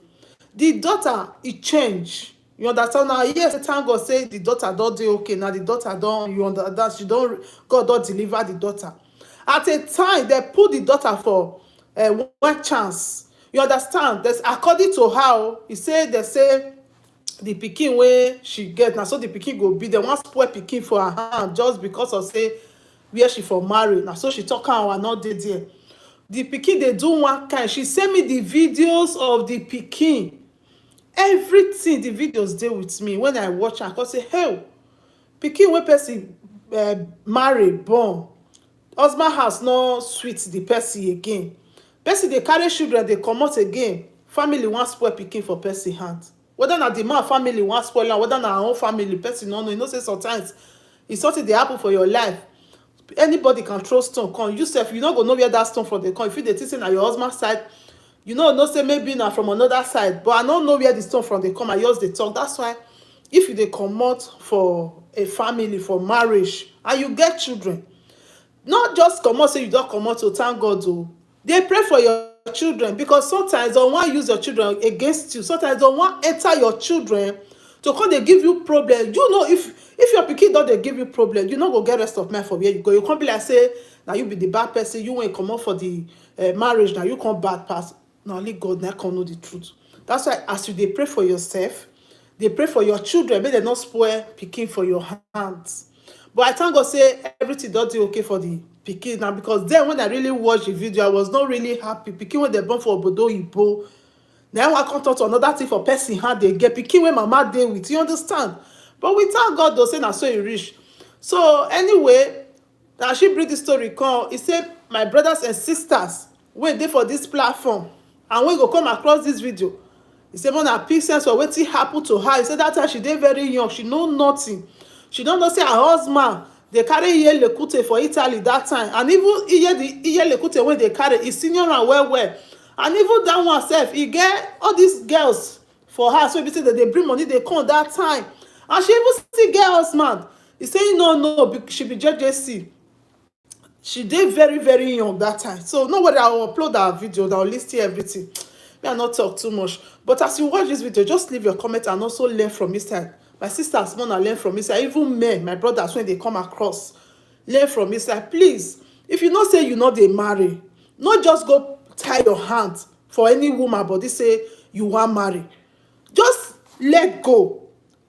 The daughter e change, you understand. Now yes, thank God say the daughter don dey okay now. The daughter don, you understand, she don, God don deliver the daughter. At a time they put the daughter for one chance, you understand. There's according to how e say, they say the pikin wey she get na so the pikin go be. Dem wan spoil pikin for her hand just because of say where she for marry. Na so she talk am and not dey there. The pikin dey do one kind. She send me the videos of the pikin, everything. The videos dey with me. When I watch am, I come say, hey, pikin wey person marry born, husband house no sweet the person again. Person dey carry children dey comot again. Family wan spoil pikin for person hand. Whether na the man family wan spoil am, whether na her own family, person no know. You know say sometimes if something dey happen for your life, anybody can throw stone come. You sef, you no go know where that stone from dey come. If you dey think say na your husband side, you no know say maybe na from another side. But I no know where the stone from dey come. I just dey talk. That's why if you dey comot for a family, for marriage, and you get children, not just comot say you don comot to thank God o. Dey pray for your children, because sometimes dem wan use your children against you. Sometimes dem wan enter your children to come dey give you problem. You know, if your pikin don dey give you problem, you no go get rest of mind for where you go. You come be like say na you be the bad person. You wen comot for the marriage, na you come bad pass. Na only God na come know the truth. That's why as you dey pray for yourself, dey pray for your children make dem no spoil pikin for your hands. But I thank God say everything don dey okay for the pikin now, because then when I really watch the video, I was not really happy. Pikin wey dem born for obodo oyibo, na I come talk to another thing for person hand dey get pikin wey mama dey with, you understand. But we thank God though say na so e reach. So anyway, na she bring this story come. E say my brothers and sisters wey dey for this platform and wey go come across this video, e say make una pick sense for wetin happen to her. E say that time she dey very young, she know nothing. She don't know say her husband dey carry iye lekute for Italy that time, and even iye lekute wey dey carry e senior am well well. And even that one sef, e get all these girls for house wey be say dem dey bring money dey come that time, and she even still get husband. E say no, she be JJC. She dey very very young that time. So no worry, I will upload her video, I will list here everything. May I not talk too much, but as you watch this video, just leave your comment and also learn from inside. My sisters wanna learn from inside. Even men, my brothers, when they come across, learn from inside. Please, if you know say you know they marry, not just go tie your hand for any woman body say you wan marry. Just let go.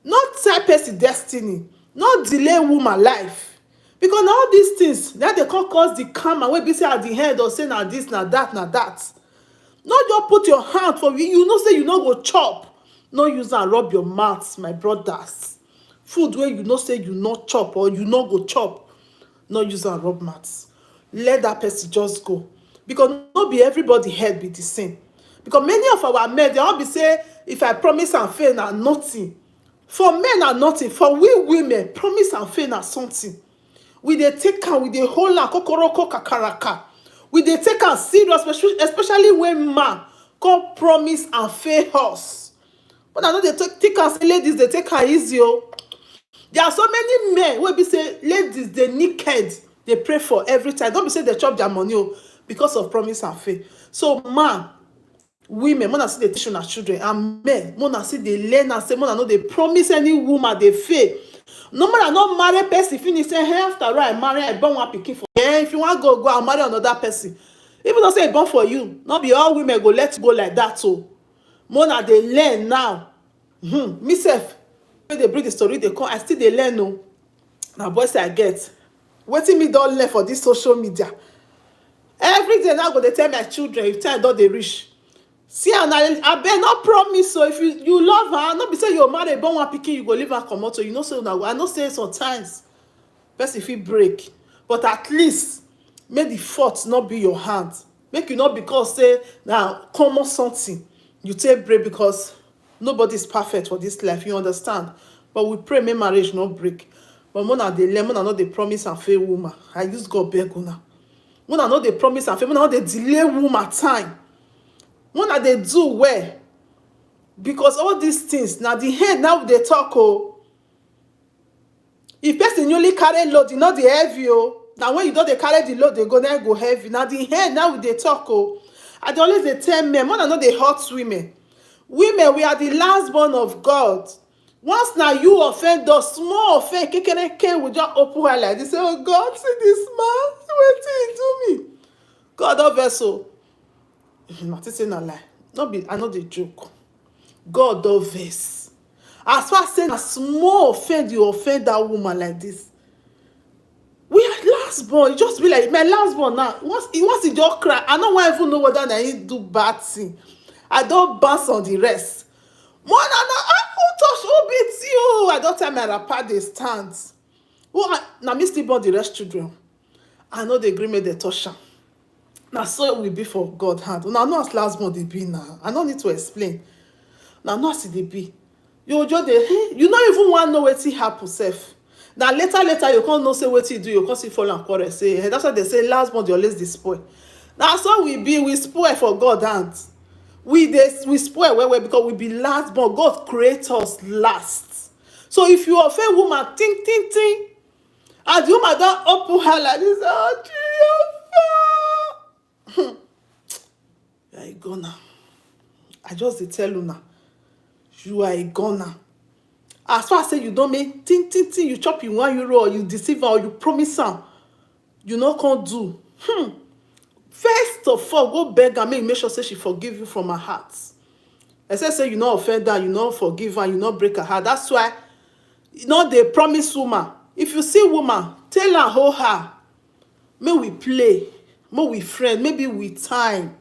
Not tell person destiny, not delay woman life, because na all these things na dey come cause the karma wey be say at the end of say na this na that na that. No just put your hand for you know say you no go chop, no use am rub your mouth, my brothers. Food wey you know say you no chop or you no go chop, no use am rub mouth. Let that person just go, because no be everybody head be the same. Because many of our men dey all be say if I promise and fail na nothing. For men na nothing, for we women promise and fail na something. We dey take am, we dey hold am kokoroko kakaraka. We dey take am serious, especially when man come promise and fail us. But I know they take am say ladies dey take am easy o. There are so many men wey be say ladies dey naked dey pray for every time. Don't be say they chop their money o because of promise and fail. So man, women, una still dey teach una children, and men, una still dey learn and say una no dey promise any woman dey fail. No matter not marry person finish say hey, after all I marry I born one pikin for if you wan go and marry another person, even though say e born for you, not be all women go let go like that o. Una dey learn now. Me sef wey dey bring the story dey come, I still dey learn o. Na voice I get, wetin me don learn for this social media. Every day now I go dey tell my children if time don dey reach, see am na abeg no promise. So if you love her, no be say you marry born one pikin you go leave her comot o. You know say una, I know say sometimes person fit break, but at least make the fault not be your hand. Make you not because say na common something you take break, because nobody is perfect for this life, you understand. But we pray make marriage not break. But una dey learn, una no dey promise and fail woman. I use God beg una. Una no dey promise and fail, una no dey delay woman time. Una dey do well, because all these things na the head now dey talk o. If person newly carry load, e no dey heavy o. Na when you don dey carry the load dey go, then go heavy. Na the head now we dey talk o. I dey always dey tell men, una no dey hurt women. Women, we are the last born of God. Once na you offend us, small offend kekereke, we just open her like this, say, oh God, see this man, wetin he do me. God don vex o. Na say na lie, no be, I no dey joke. God don vex. As far as say na small offend, you offend that woman like this. We are last born. E just be like my last born now. Once he just cry, I no wan even know whether na him do bad thing. I don bounce on the rest. More who touch, who beat you? I don tell my rapper dey stand. Na me still born the rest children. I no dey gree make dem touch am. Na so we be for God hand. Una know as last born dey be now. I no need to explain. Na know as e dey be. You just dey, you no even wan know wetin happen sef. Na later you come know say wetin you do, you come see fall and quarrel say, that's why they say last born dey always dey spoil. Na so we be, we spoil for God hand. We spoil well because we be last born. God create us last. So if you offend woman, think, and the woman don open her like this, oh Jehovah. You are a goner. I just dey tell una, you are a goner. As far as say you don make think, you chop you €1 or you deceive her or you promise am, you no come do. First of all, go beg her, make sure say she forgive you from her heart. Except say you no offend her, you no forgive her, you no break her heart. That's why you know they promise woman. If you see woman, tell her, hold her. May we play, may we friend, maybe with time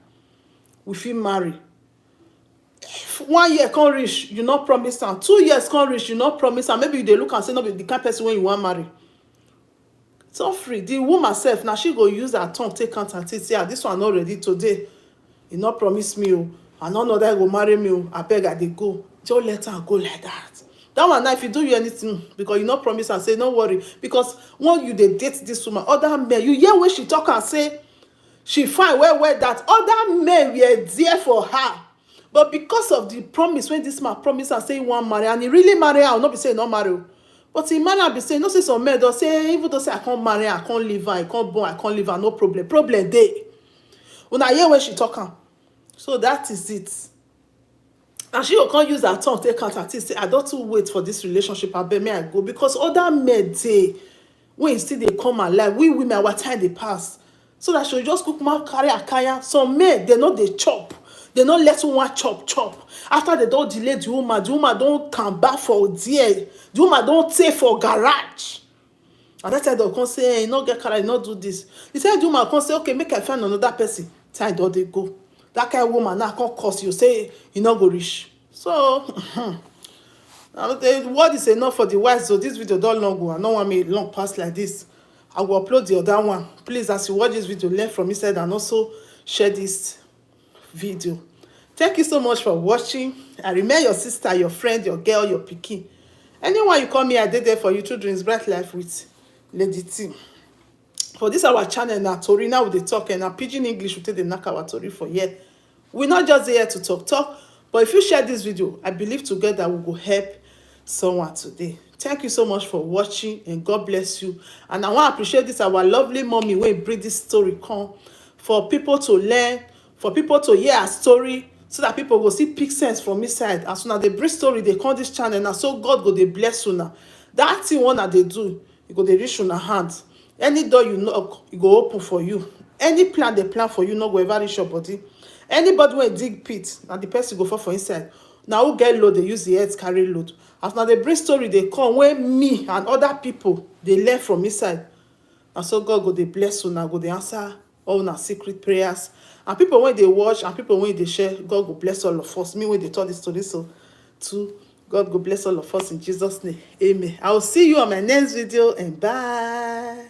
we fit marry. If 1 year can't reach, you not promise am. 2 years can't reach, you not promise am. Maybe they look and say no be the kind person when you want marry. So free. The woman self, now she go use her tongue, take count and say, this one not ready today. He not promise me, oh. I don't know that he go marry me, oh. I beg her, they go. Just let her go like that. That one now, if you do you anything, because you not promise and say, no worry. Because when you they date this woman, other men, you hear when she talk and say, she fine, well, that other men were there for her. But because of the promise, when this man promise and say he want marry, and he really marry her, I will not be saying not marry. But he might not be saying, no say some men, they'll say, even though say I can't marry her, I can't leave her, I can't born, I can't leave her, no problem. Problem there. When I hear when she talking. So that is it. And she can't use her tongue, take out and say, I don't too wait for this relationship, I bet me I go. Because other men, they, when still they come alive, we women, our time they pass. So that she'll just cook more, carry a kaya. Some men, they know they chop. They no let woman chop. After they don delay the woman don come back for there. The woman don tey for garage. And that time dem come say, you no get car, you no do this. The time the woman come say, okay, make I find another person. Time don dey go. That kind of woman now come curse you, say you no go reach. So the word is enough for the wise. So this video don long. I no want me long pass like this. I will upload the other one. Please, as you watch this video, learn from inside and also share this video. Thank you so much for watching. I remain your sister, your friend, your girl, your pikin. Anyone you call me, I dey there for you. Children's Bright Life with Lady T. For this our channel na tori, now we dey talk, and na pidgin English we take dey knack our tori for here. We not just here to talk, but if you share this video, I believe together we go help someone today. Thank you so much for watching, and God bless you. And I want to appreciate this our lovely mommy wey bring this story come for people to learn, for people to hear her story, so that people go see pick sense from inside. As soon as they bring story, they come this channel, and so God go dey bless una. That thing one that they do, you go dey reach una hand. Any door you knock, e go open for you. Any plan they plan for you, no go ever reach your body. Anybody wey dig pit, na the person go fall for inside. Na who get load, they use the head carry load. As na the bring story, they come when me and other people they learn from inside. And so God go dey bless una, go dey answer all una secret prayers. And people when they watch and people when they share, God go bless all of us. Me when they tell this story, so too, God go bless all of us in Jesus' name. Amen. I will see you on my next video, and bye.